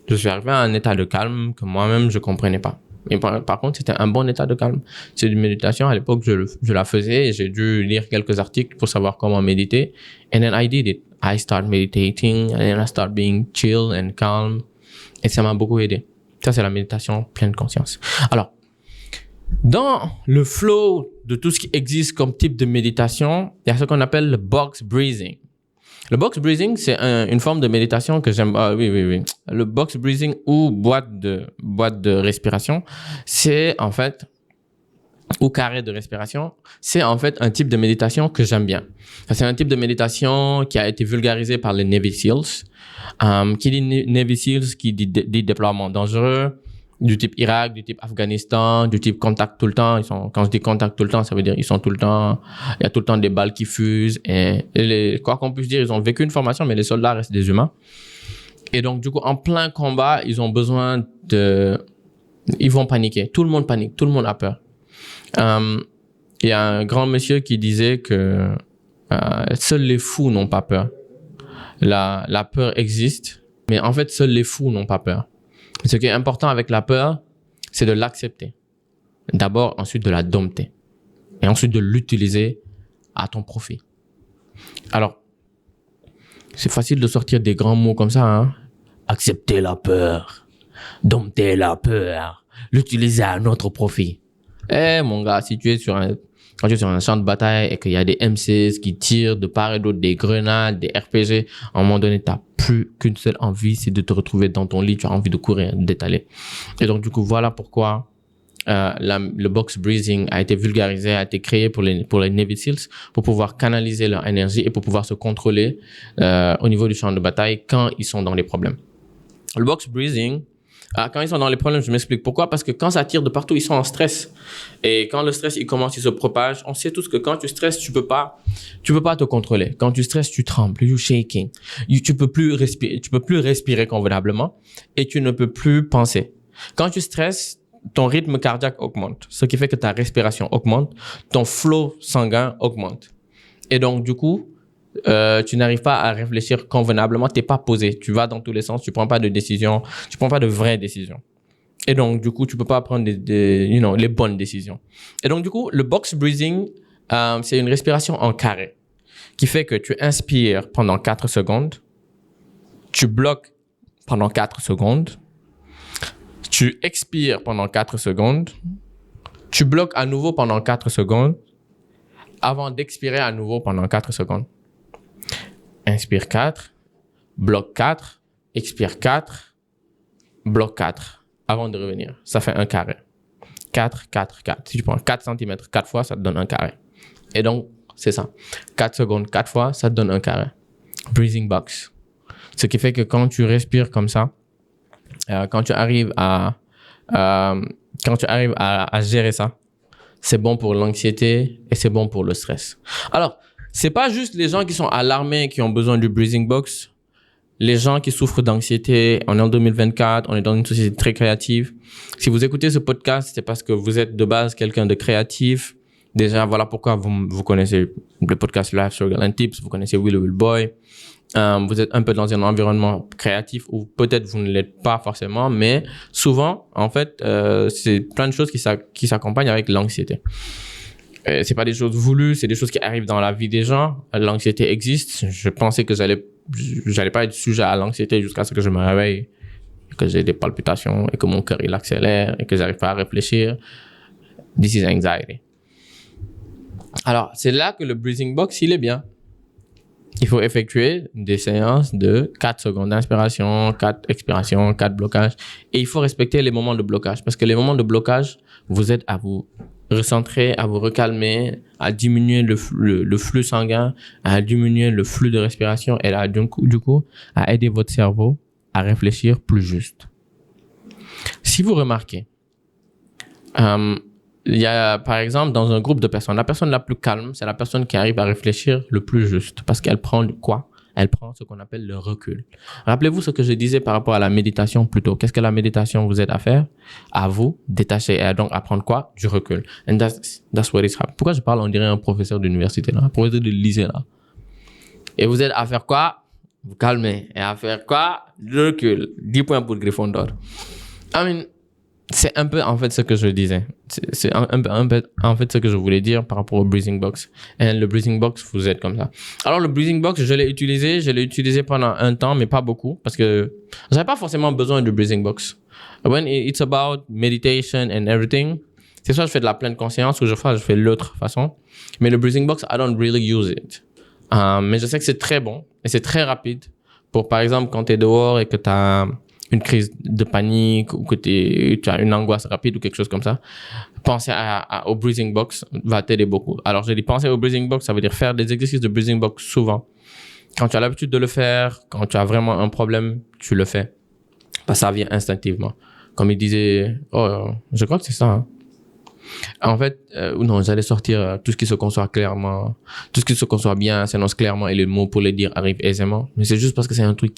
Je suis arrivé à un état de calme que moi-même, je comprenais pas. Mais par contre, c'était un bon état de calme. C'est une méditation. À l'époque, je la faisais et j'ai dû lire quelques articles pour savoir comment méditer. And then I did it. I start meditating and then I start being chill and calm. Et ça m'a beaucoup aidé. Ça, c'est la méditation pleine conscience. Alors, dans le flow de tout ce qui existe comme type de méditation, il y a ce qu'on appelle le box breathing. Le box breathing, c'est une forme de méditation que j'aime. Oui. Le box breathing ou boîte de respiration, c'est en fait ou carré de respiration, c'est en fait un type de méditation que j'aime bien. C'est un type de méditation qui a été vulgarisé par les Navy SEALs. Qui dit Navy SEALs, qui dit déploiement dangereux, du type Irak, du type Afghanistan, du type contact tout le temps. Quand je dis contact tout le temps, ça veut dire ils sont tout le temps, il y a tout le temps des balles qui fusent quoi qu'on puisse dire, ils ont vécu une formation, mais les soldats restent des humains. Et donc, du coup, en plein combat, ils ont besoin ils vont paniquer. Tout le monde panique, tout le monde a peur. Il y a un grand monsieur qui disait que seuls les fous n'ont pas peur. La peur existe, mais en fait, seuls les fous n'ont pas peur. Ce qui est important avec la peur, c'est de l'accepter. D'abord, ensuite de la dompter. Et ensuite de l'utiliser à ton profit. Alors, c'est facile de sortir des grands mots comme ça, hein. Accepter la peur. Dompter la peur. L'utiliser à notre profit. Mon gars, si tu es quand tu es sur un champ de bataille et qu'il y a des M16 qui tirent de part et d'autre des grenades, des RPG, à un moment donné, tu n'as plus qu'une seule envie, c'est de te retrouver dans ton lit, tu as envie de courir, d'étaler. Et donc, du coup, voilà pourquoi le box breathing a été vulgarisé, a été créé pour les Navy SEALs, pour pouvoir canaliser leur énergie et pour pouvoir se contrôler au niveau du champ de bataille quand ils sont dans les problèmes. Le box breathing, quand ils sont dans les problèmes, je m'explique pourquoi. Parce que quand ça tire de partout, ils sont en stress. Et quand le stress, il se propage, on sait tous que quand tu stresses, tu peux pas te contrôler. Quand tu stresses, tu trembles, you're shaking. Tu peux plus respirer convenablement et tu ne peux plus penser. Quand tu stresses, ton rythme cardiaque augmente, ce qui fait que ta respiration augmente, ton flot sanguin augmente. Et donc, du coup, tu n'arrives pas à réfléchir convenablement, t'es pas posé, tu vas dans tous les sens, tu prends pas de décision, tu prends pas de vraies décisions. Et donc, du coup, tu peux pas prendre les bonnes décisions. Et donc, du coup, le box breathing, c'est une respiration en carré qui fait que tu inspires pendant 4 secondes, tu bloques pendant 4 secondes, tu expires pendant 4 secondes, tu bloques à nouveau pendant 4 secondes avant d'expirer à nouveau pendant 4 secondes. Inspire 4, bloque 4, expire 4, bloque 4 avant de revenir. Ça fait un carré. 4, 4, 4. Si tu prends 4 cm 4 fois, ça te donne un carré. Et donc, c'est ça. 4 secondes 4 fois, ça te donne un carré. Breathing box. Ce qui fait que quand tu respires comme ça, quand tu arrives à gérer ça, c'est bon pour l'anxiété et c'est bon pour le stress. Alors, c'est pas juste les gens qui sont alarmés qui ont besoin du breathing box. Les gens qui souffrent d'anxiété, on est en 2024, on est dans une société très créative. Si vous écoutez ce podcast, c'est parce que vous êtes de base quelqu'un de créatif. Déjà, voilà pourquoi vous connaissez le podcast Life Struggle and Tips, vous connaissez Will Boy. Vous êtes un peu dans un environnement créatif ou peut-être vous ne l'êtes pas forcément, mais souvent, en fait, c'est plein de choses qui s'accompagnent avec l'anxiété. C'est pas des choses voulues, c'est des choses qui arrivent dans la vie des gens. L'anxiété existe. Je pensais que j'allais pas être sujet à l'anxiété jusqu'à ce que je me réveille, que j'ai des palpitations et que mon cœur il accélère et que j'arrive pas à réfléchir. This is anxiety. Alors, c'est là que le breathing box, il est bien. Il faut effectuer des séances de 4 secondes d'inspiration, 4 expirations, 4 blocages. Et il faut respecter les moments de blocage parce que les moments de blocage vous aident à vous recentrer, à vous recalmer, à diminuer le flux sanguin, à diminuer le flux de respiration et là, du coup, à aider votre cerveau à réfléchir plus juste. Si vous remarquez, il y a, par exemple, dans un groupe de personnes, la personne la plus calme, c'est la personne qui arrive à réfléchir le plus juste parce qu'elle prend quoi? Elle prend ce qu'on appelle le recul. Rappelez-vous ce que je disais par rapport à la méditation plus tôt. Qu'est-ce que la méditation vous aide à faire? À vous détacher et donc à prendre quoi? Du recul. And that's what is happening. Pourquoi je parle, on dirait un professeur d'université là, un professeur de lycée là. Et vous aide à faire quoi? Vous calmez. Et à faire quoi? Du recul. 10 points pour Gryffondor. C'est un peu en fait ce que je disais. C'est un peu en fait ce que je voulais dire par rapport au breathing box. Et le breathing box vous aide comme ça. Alors le breathing box, je l'ai utilisé pendant un temps, mais pas beaucoup parce que j'avais pas forcément besoin du breathing box. When it's about meditation and everything, c'est soit je fais de la pleine conscience ou je fais l'autre façon. Mais le breathing box, I don't really use it. Mais je sais que c'est très bon et c'est très rapide pour par exemple quand tu es dehors et que une crise de panique ou que tu as une angoisse rapide ou quelque chose comme ça, penser au breathing box va t'aider beaucoup. Alors, je dis penser au breathing box, ça veut dire faire des exercices de breathing box souvent. Quand tu as l'habitude de le faire, quand tu as vraiment un problème, tu le fais. Parce que ça vient instinctivement. Comme il disait, je crois que c'est ça, hein. En fait, non, j'allais sortir tout ce qui se conçoit clairement, tout ce qui se conçoit bien s'énonce clairement et les mots pour le dire arrivent aisément. Mais c'est juste parce que c'est un truc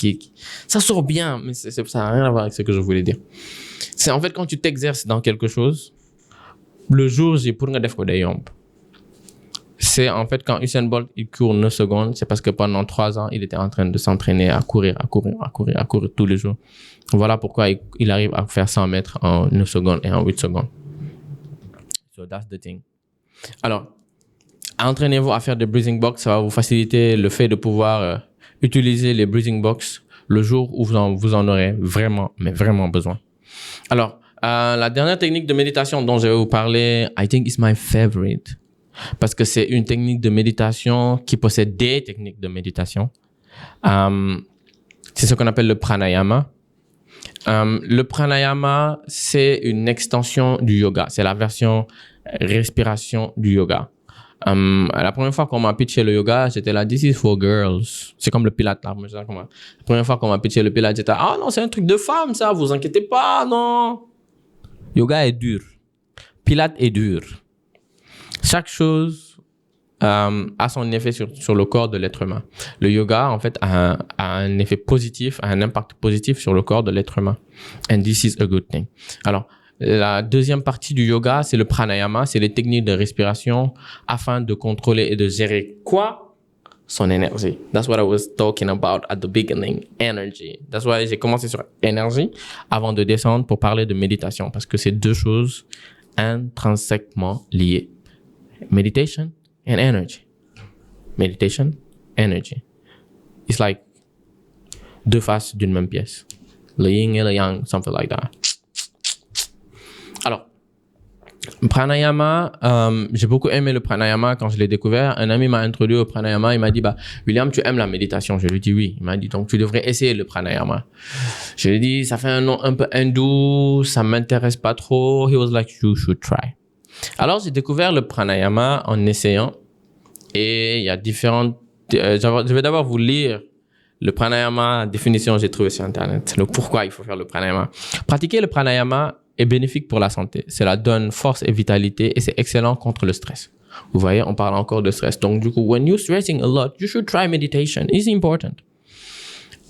ça sort bien, mais ça n'a rien à voir avec ce que je voulais dire. C'est en fait quand tu t'exerces dans quelque chose, le jour J pour nga def ko day yomb. C'est en fait quand Usain Bolt il court 9 secondes, c'est parce que pendant 3 ans, il était en train de s'entraîner à courir tous les jours. Voilà pourquoi il arrive à faire 100 mètres en 9 secondes et en 8 secondes. So that's the thing. Alors, entraînez-vous à faire des breathing box, ça va vous faciliter le fait de pouvoir utiliser les breathing box le jour où vous en aurez vraiment, mais vraiment besoin. Alors, la dernière technique de méditation dont je vais vous parler, I think is my favorite. Parce que c'est une technique de méditation qui possède des techniques de méditation. C'est ce qu'on appelle le pranayama. Le pranayama, c'est une extension du yoga. C'est la version respiration du yoga. La première fois qu'on m'a pitché le yoga, j'étais là, this is for girls. C'est comme le pilates là. La première fois qu'on m'a pitché le pilates, j'étais ah non, c'est un truc de femme ça, vous inquiétez pas, non. Yoga est dur. Pilates est dur. Chaque chose a son effet sur le corps de l'être humain. Le yoga, en fait, a un effet positif, a un impact positif sur le corps de l'être humain. And this is a good thing. Alors, la deuxième partie du yoga, c'est le pranayama, c'est les techniques de respiration afin de contrôler et de gérer quoi? Son énergie. That's what I was talking about at the beginning. Energy. That's why j'ai commencé sur énergie avant de descendre pour parler de méditation parce que c'est deux choses intrinsèquement liées. Meditation and energy. Meditation, energy. It's like deux faces d'une même pièce. Le yin et le yang, something like that. Alors, pranayama, j'ai beaucoup aimé le pranayama quand je l'ai découvert. Un ami m'a introduit au pranayama. Il m'a dit, William, tu aimes la méditation? Je lui ai dit oui. Il m'a dit, donc tu devrais essayer le pranayama. Je lui ai dit, ça fait un nom un peu hindou, ça m'intéresse pas trop. He was like, you should try. Alors, j'ai découvert le pranayama en essayant et il y a différentes... je vais d'abord vous lire le pranayama, définition j'ai trouvé sur Internet, le pourquoi il faut faire le pranayama. Pratiquer le pranayama est bénéfique pour la santé. Cela donne force et vitalité et c'est excellent contre le stress. Vous voyez, on parle encore de stress. Donc, du coup, when you're stressing a lot, you should try meditation. It's important.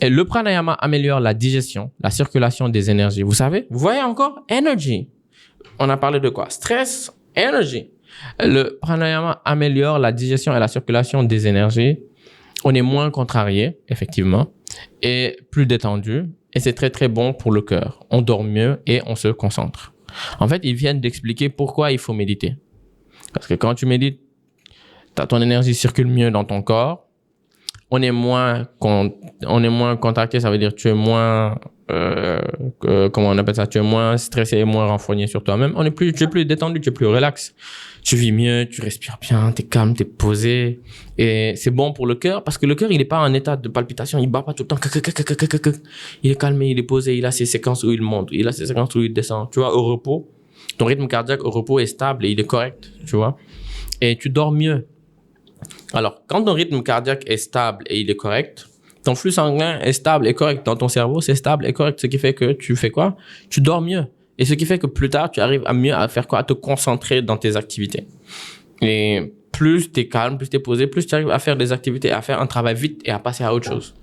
Et le pranayama améliore la digestion, la circulation des énergies. Vous savez, vous voyez encore? Energy. On a parlé de quoi? Stress, energy. Le pranayama améliore la digestion et la circulation des énergies. On est moins contrarié, effectivement, et plus détendu. Et c'est très, très bon pour le cœur. On dort mieux et on se concentre. En fait, ils viennent d'expliquer pourquoi il faut méditer. Parce que quand tu médites, ton énergie circule mieux dans ton corps. On est moins contracté, ça veut dire que tu es moins, comment on appelle ça, tu es moins stressé et moins renfrogné sur toi-même. Tu es plus détendu, tu es plus relax. Tu vis mieux, tu respires bien, tu es calme, tu es posé. Et c'est bon pour le cœur parce que le cœur, il n'est pas en état de palpitation, il bat pas tout le temps. Il est calmé, il est posé, il a ses séquences où il monte, il a ses séquences où il descend. Tu vois, au repos, ton rythme cardiaque au repos est stable et il est correct, tu vois. Et tu dors mieux. Alors, quand ton rythme cardiaque est stable et il est correct, ton flux sanguin est stable et correct dans ton cerveau, c'est stable et correct, ce qui fait que tu fais quoi? Tu dors mieux. Et ce qui fait que plus tard, tu arrives à faire quoi? À te concentrer dans tes activités. Et plus t'es calme, plus t'es posé, plus tu arrives à faire des activités, à faire un travail vite et à passer à autre chose.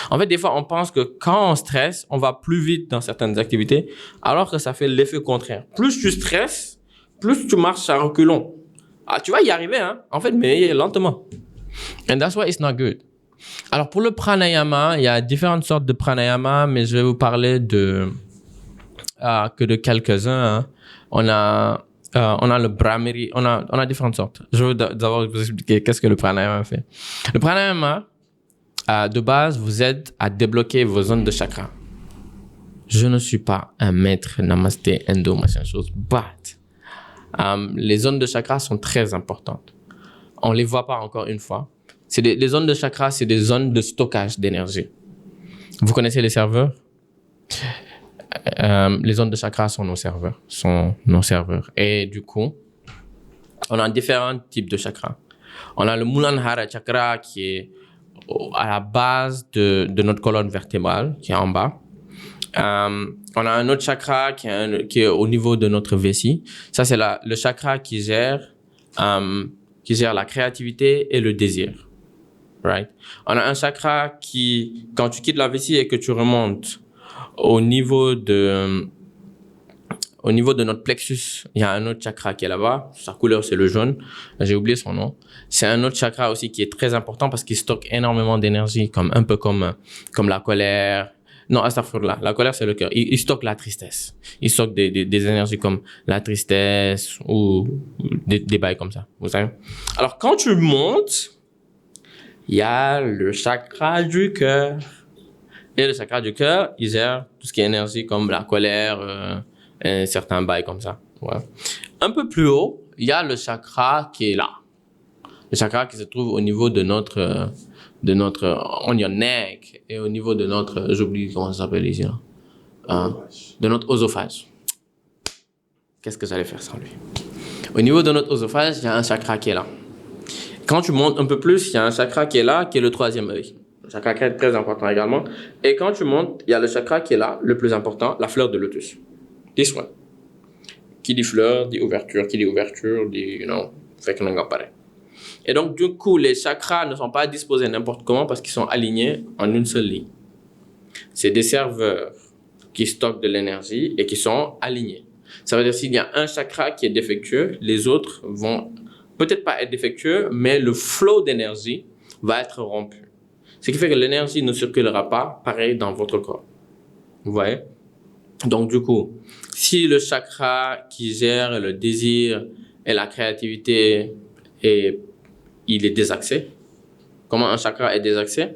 En fait, des fois, on pense que quand on stresse, on va plus vite dans certaines activités, alors que ça fait l'effet contraire. Plus tu stresses, plus tu marches à reculons. Ah, tu vas y arriver, hein? En fait, mais lentement. And that's why it's not good. Alors, pour le pranayama, il y a différentes sortes de pranayama, mais je vais vous parler que de quelques-uns. Hein. On a le brahmari, on a différentes sortes. Je vais d'abord vous expliquer qu'est-ce que le pranayama fait. Le pranayama, de base, vous aide à débloquer vos zones de chakra. Je ne suis pas un maître namasté, endo, machin chose, but les zones de chakra sont très importantes. On les voit pas encore une fois. Les zones de chakra, c'est des zones de stockage d'énergie. Vous connaissez les serveurs? les zones de chakra sont nos serveurs. Et du coup, on a différents types de chakras. On a le Muladhara chakra qui est à la base de notre colonne vertébrale, qui est en bas. On a un autre chakra qui est au niveau de notre vessie. Ça, c'est le chakra qui gère la créativité et le désir. Right? On a un chakra qui, quand tu quittes la vessie et que tu remontes au niveau de notre plexus, il y a un autre chakra qui est là-bas. Sa couleur, c'est le jaune. J'ai oublié son nom. C'est un autre chakra aussi qui est très important parce qu'il stocke énormément d'énergie, un peu comme la colère. Non, astaghfirullah. La colère, c'est le cœur. Il stocke la tristesse. Il stocke des énergies comme la tristesse ou des bails comme ça. Vous savez? Alors, quand tu montes, il y a le chakra du cœur. Et le chakra du cœur, il gère tout ce qui est énergie comme la colère, certains bails comme ça. Ouais. Un peu plus haut, il y a le chakra qui est là. Le chakra qui se trouve au niveau de notre on your neck et au niveau de notre, j'oublie comment ça s'appelle ici, là. De notre oesophage. Qu'est-ce que j'allais faire sans lui? Au niveau de notre oesophage, il y a un chakra qui est là. Quand tu montes un peu plus, il y a un chakra qui est là, qui est le troisième œil. Le chakra qui est très important également. Et quand tu montes, il y a le chakra qui est là, le plus important, la fleur de lotus. This one. Qui dit fleur, dit ouverture. Qui dit ouverture, dit, fait que l'on apparaît. Et donc, du coup, les chakras ne sont pas disposés n'importe comment parce qu'ils sont alignés en une seule ligne. C'est des serveurs qui stockent de l'énergie et qui sont alignés. Ça veut dire s'il y a un chakra qui est défectueux, les autres vont peut-être pas être défectueux, mais le flow d'énergie va être rompu. Ce qui fait que l'énergie ne circulera pas pareil dans votre corps. Vous voyez? Donc, du coup, si le chakra qui gère le désir et la créativité il est désaxé. Comment un chakra est désaxé?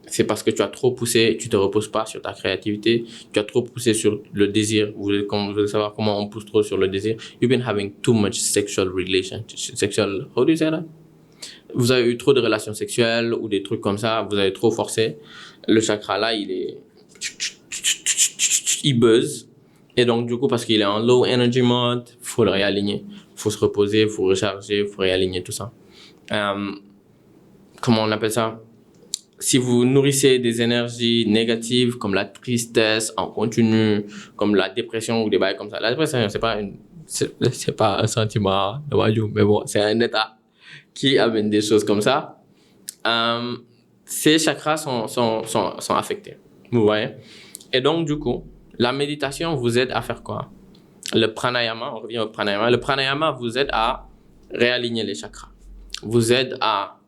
C'est parce que tu as trop poussé, tu te reposes pas sur ta créativité, tu as trop poussé sur le désir. Vous voulez savoir comment on pousse trop sur le désir? You've been having too much how do you say that? Vous avez eu trop de relations sexuelles ou des trucs comme ça, vous avez trop forcé. Le chakra là, il buzz. Et donc, du coup, parce qu'il est en low energy mode, faut le réaligner. Faut se reposer, faut recharger, faut réaligner tout ça. Comment on appelle ça? Si vous nourrissez des énergies négatives comme la tristesse en continu, comme la dépression ou des bails comme ça. La dépression, c'est pas un sentiment de wajou, mais bon, c'est un état qui amène des choses comme ça. Ces chakras sont affectés. Vous voyez? Et donc, du coup, la méditation vous aide à faire quoi? Le pranayama, on revient au pranayama. Le pranayama vous aide à réaligner les chakras. Vous aide à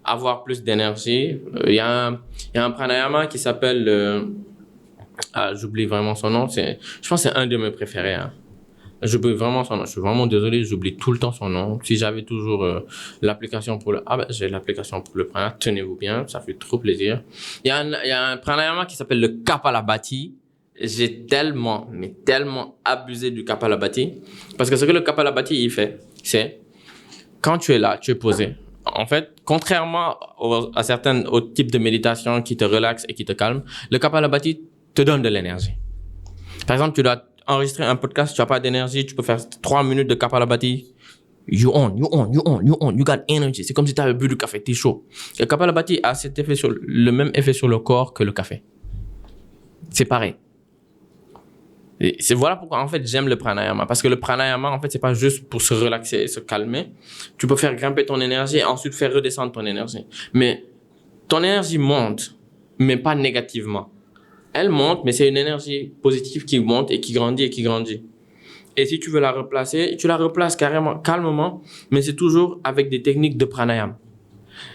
avoir plus d'énergie. Il y a un pranayama qui s'appelle... j'oublie vraiment son nom. Je pense que c'est un de mes préférés. Hein. J'oublie vraiment son nom. Je suis vraiment désolé, j'oublie tout le temps son nom. Si j'avais toujours l'application pour le... j'ai l'application pour le pranayama. Tenez-vous bien, ça fait trop plaisir. Il y a un pranayama qui s'appelle le Kapalabhati. J'ai tellement abusé du Kapalabhati. Parce que ce que le Kapalabhati, il fait, c'est... Quand tu es là, tu es posé. En fait, contrairement au type de méditation qui te relaxe et qui te calme, le Kapalabhati te donne de l'énergie. Par exemple, tu dois enregistrer un podcast, tu n'as pas d'énergie, tu peux faire 3 minutes de Kapalabhati. You got energy. C'est comme si tu avais bu du café, t'es chaud. Le Kapalabhati a le même effet sur le corps que le café. C'est pareil. Voilà pourquoi en fait j'aime le pranayama, parce que le pranayama en fait c'est pas juste pour se relaxer et se calmer. Tu peux faire grimper ton énergie et ensuite faire redescendre ton énergie. Mais ton énergie monte, mais pas négativement. Elle monte, mais c'est une énergie positive qui monte et qui grandit et qui grandit. Et si tu veux la replacer, tu la replaces carrément, calmement, mais c'est toujours avec des techniques de pranayama.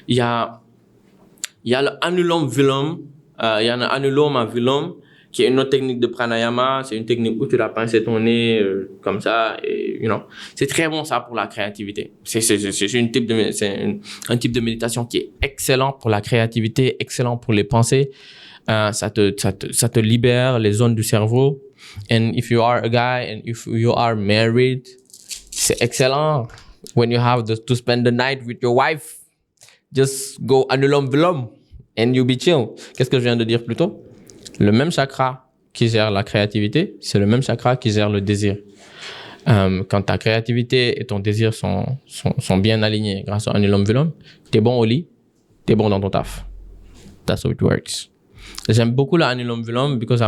Il y a le anulom vilom, il y a un anuloma vilom, qui est une autre technique de pranayama. C'est une technique où tu dois pincer ton nez comme ça. Et, c'est très bon ça pour la créativité. C'est un type de méditation qui est excellent pour la créativité, excellent pour les pensées. Ça te libère les zones du cerveau. And if you are a guy and if you are married, c'est excellent. When you have to spend the night with your wife, just go anulom vilom and you'll be chill. Qu'est-ce que je viens de dire plus tôt? Le même chakra qui gère la créativité, c'est le même chakra qui gère le désir. Quand ta créativité et ton désir sont bien alignés grâce au Anulum Vulum, t'es bon au lit, t'es bon dans ton taf. That's how it works. J'aime beaucoup le Anulum Vulum because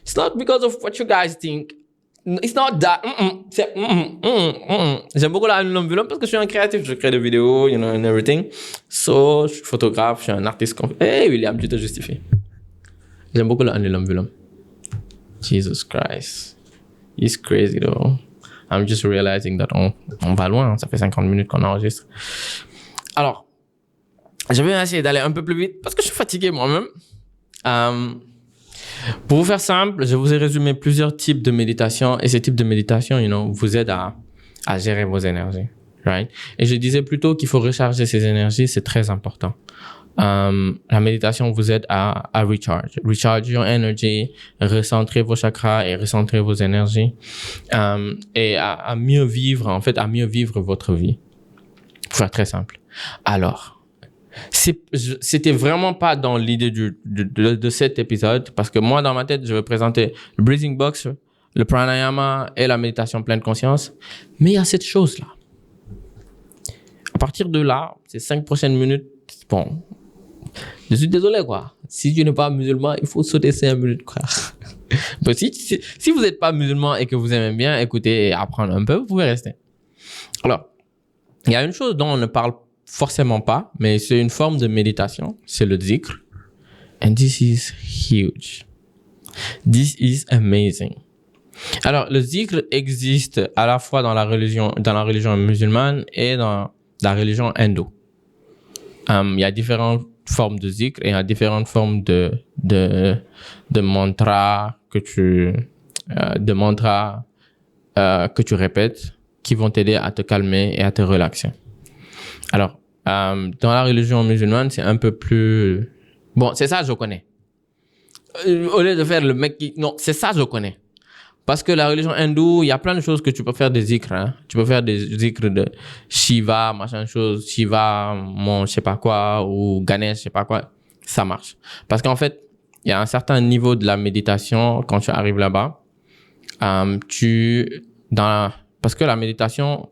it's not because of what you guys think. It's not that. J'aime beaucoup le Anulum Vulum parce que je suis un créatif. Je crée des vidéos, you know, and everything. So, je suis photographe, je suis un artiste. Hey, William, tu te justifies. J'aime beaucoup le Anulum Vulum. Jesus Christ. It's crazy though. I'm just realizing that on va loin. Ça fait 50 minutes qu'on enregistre. Alors, je vais essayer d'aller un peu plus vite parce que je suis fatigué moi-même. Pour vous faire simple, je vous ai résumé plusieurs types de méditation et ces types de méditation, you know, vous aident à gérer vos énergies, right? Et je disais plutôt qu'il faut recharger ces énergies, c'est très important. La méditation vous aide à recharge your energy, recentrer vos chakras et recentrer vos énergies, et à mieux vivre, en fait, à mieux vivre votre vie. Pour faire très simple. Alors, c'était vraiment pas dans l'idée de cet épisode, parce que moi, dans ma tête, je vais présenter le breathing box, le pranayama et la méditation pleine conscience. Mais il y a cette chose-là. À partir de là, ces 5 prochaines minutes, bon, je suis désolé, quoi. Si tu n'es pas musulman, il faut sauter 5 minutes, quoi. Bon, si vous n'êtes pas musulman et que vous aimez bien écouter et apprendre un peu, vous pouvez rester. Alors, il y a une chose dont on ne parle forcément pas, mais c'est une forme de méditation, c'est le dhikr. And this is huge. This is amazing. Alors, le dhikr existe à la fois dans la religion musulmane et dans la religion hindoue. Il y a différentes formes de dhikr et il y a différentes formes de mantras que tu répètes qui vont t'aider à te calmer et à te relaxer. Alors, dans la religion musulmane, c'est un peu plus... Bon, c'est ça, je connais. Au lieu de faire le mec qui... Non, c'est ça, je connais. Parce que la religion hindoue, il y a plein de choses que tu peux faire des dhikrs. Hein. Tu peux faire des dhikrs de Shiva, machin chose, Shiva, mon je sais pas quoi, ou Ganesh, je sais pas quoi. Ça marche. Parce qu'en fait, il y a un certain niveau de la méditation quand tu arrives là-bas. Parce que la méditation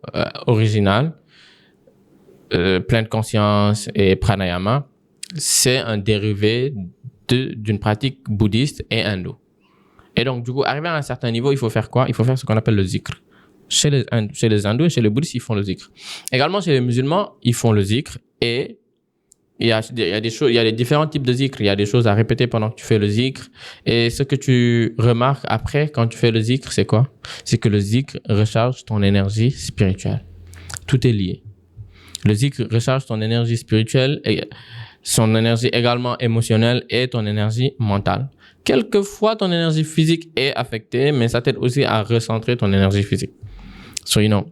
originale, pleine conscience et pranayama, c'est un dérivé d'une pratique bouddhiste et hindoue. Et donc, du coup, arrivé à un certain niveau, il faut faire quoi? Il faut faire ce qu'on appelle le dhikr. Chez les hindous et chez les bouddhistes, ils font le dhikr. Également, chez les musulmans, ils font le dhikr et il y a des choses, il y a des différents types de dhikr. Il y a des choses à répéter pendant que tu fais le dhikr. Et ce que tu remarques après, quand tu fais le dhikr, c'est quoi? C'est que le dhikr recharge ton énergie spirituelle. Tout est lié. Le dhikr recharge ton énergie spirituelle et son énergie également émotionnelle et ton énergie mentale. Quelquefois, ton énergie physique est affectée, mais ça t'aide aussi à recentrer ton énergie physique. So, you know,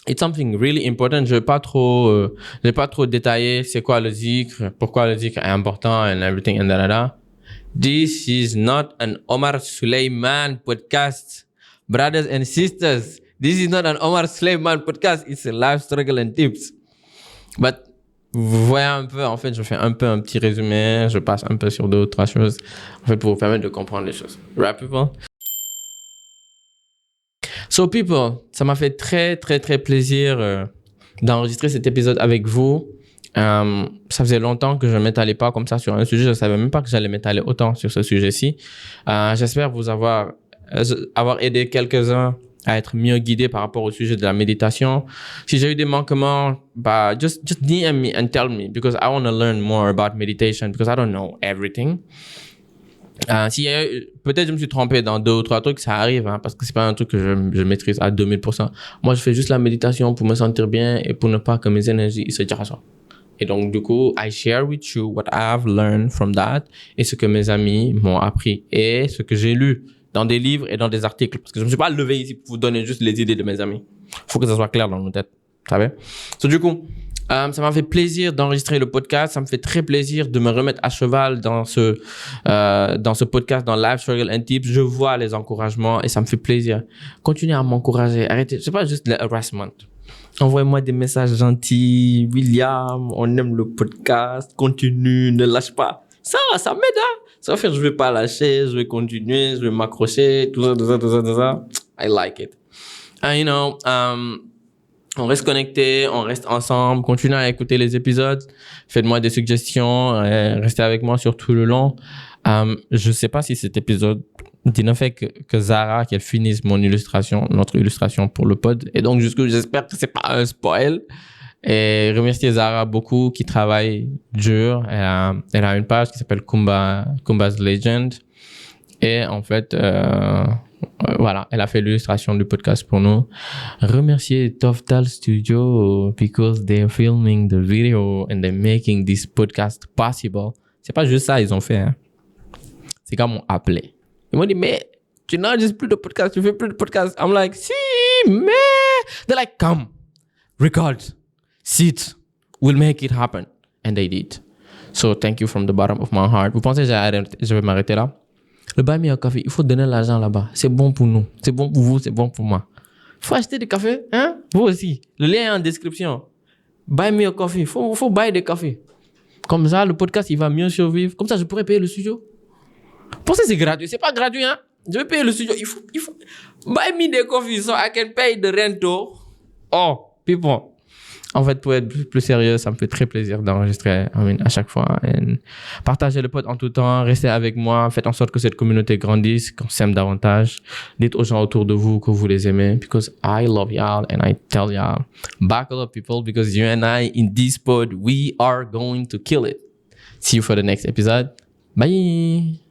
it's something really important. Je vais pas trop détailler c'est quoi le dhikr, pourquoi le dhikr est important and everything and da. This is not an Omar Suleiman podcast. Brothers and sisters, this is not an Omar Suleiman podcast. It's a life struggle and tips. But vous voyez un peu, en fait, je fais un petit résumé, je passe un peu sur 2 ou 3 choses, en fait, pour vous permettre de comprendre les choses. Right, people? So, people, ça m'a fait très, très, très plaisir d'enregistrer cet épisode avec vous. Ça faisait longtemps que je ne m'étalais pas comme ça sur un sujet, je ne savais même pas que j'allais m'étaler autant sur ce sujet-ci. J'espère vous avoir aidé quelques-uns à être mieux guidé par rapport au sujet de la méditation. Si j'ai eu des manquements, just DM me and tell me because I want to learn more about meditation because I don't know everything. Peut-être je me suis trompé dans 2 ou 3 trucs, ça arrive, hein, parce que c'est pas un truc que je maîtrise à 2000%. Moi, je fais juste la méditation pour me sentir bien et pour ne pas que mes énergies se rassemblent. Et donc, du coup, I share with you what I've learned from that et ce que mes amis m'ont appris et ce que j'ai lu dans des livres et dans des articles. Parce que je ne me suis pas levé ici pour vous donner juste les idées de mes amis. Il faut que ça soit clair dans nos têtes. Vous savez? So, du coup, ça m'a fait plaisir d'enregistrer le podcast. Ça me fait très plaisir de me remettre à cheval dans ce podcast, dans Life Struggle and Tips. Je vois les encouragements et ça me fait plaisir. Continuez à m'encourager. Arrêtez. C'est pas juste le harassment. Envoyez-moi des messages gentils. William, on aime le podcast. Continue, ne lâche pas. Ça m'aide, hein. Ça va faire, je vais pas lâcher, je vais continuer, je vais m'accrocher, tout ça. I like it. And you know, on reste connecté, on reste ensemble, continuez à écouter les épisodes, faites-moi des suggestions, restez avec moi sur tout le long. Je sais pas si cet épisode dina fait que Zara qu'elle finisse notre illustration pour le pod, et donc j'espère que c'est pas un spoil. Et remercier Zara beaucoup qui travaille dur. Elle a une page qui s'appelle Kumba's Legend, et en fait voilà, elle a fait l'illustration du podcast pour nous. Remercier Toftal Studio because they're filming the video and they're making this podcast possible. C'est pas juste ça ils ont fait, hein. C'est quand ils m'ont appelé. Ils m'ont dit, mais tu n'enregistres plus de podcast, tu fais plus de podcast. I'm like, si, mais... They're like, come, record, sit, we'll make it happen. And they did. So thank you from the bottom of my heart. Vous pensez que je vais m'arrêter là? Le Buy Me a Coffee, il faut donner l'argent là-bas. C'est bon pour nous, c'est bon pour vous, c'est bon pour moi. Il faut acheter du café, hein? Vous aussi. Le lien est en description. Buy Me a Coffee, il faut buy des cafés. Comme ça, le podcast, il va mieux survivre. Comme ça, je pourrais payer le studio. Pensez c'est gratuit, c'est pas gratuit, hein? Je vais payer le studio. Il faut buy me the coffee so I can pay the rental. Oh, people. En fait, pour être plus sérieux, ça me fait très plaisir d'enregistrer à chaque fois. And partagez le pod en tout temps, restez avec moi, faites en sorte que cette communauté grandisse, qu'on s'aime davantage. Dites aux gens autour de vous que vous les aimez, because I love y'all and I tell y'all, buckle up people, because you and I in this pod, we are going to kill it. See you for the next episode. Bye.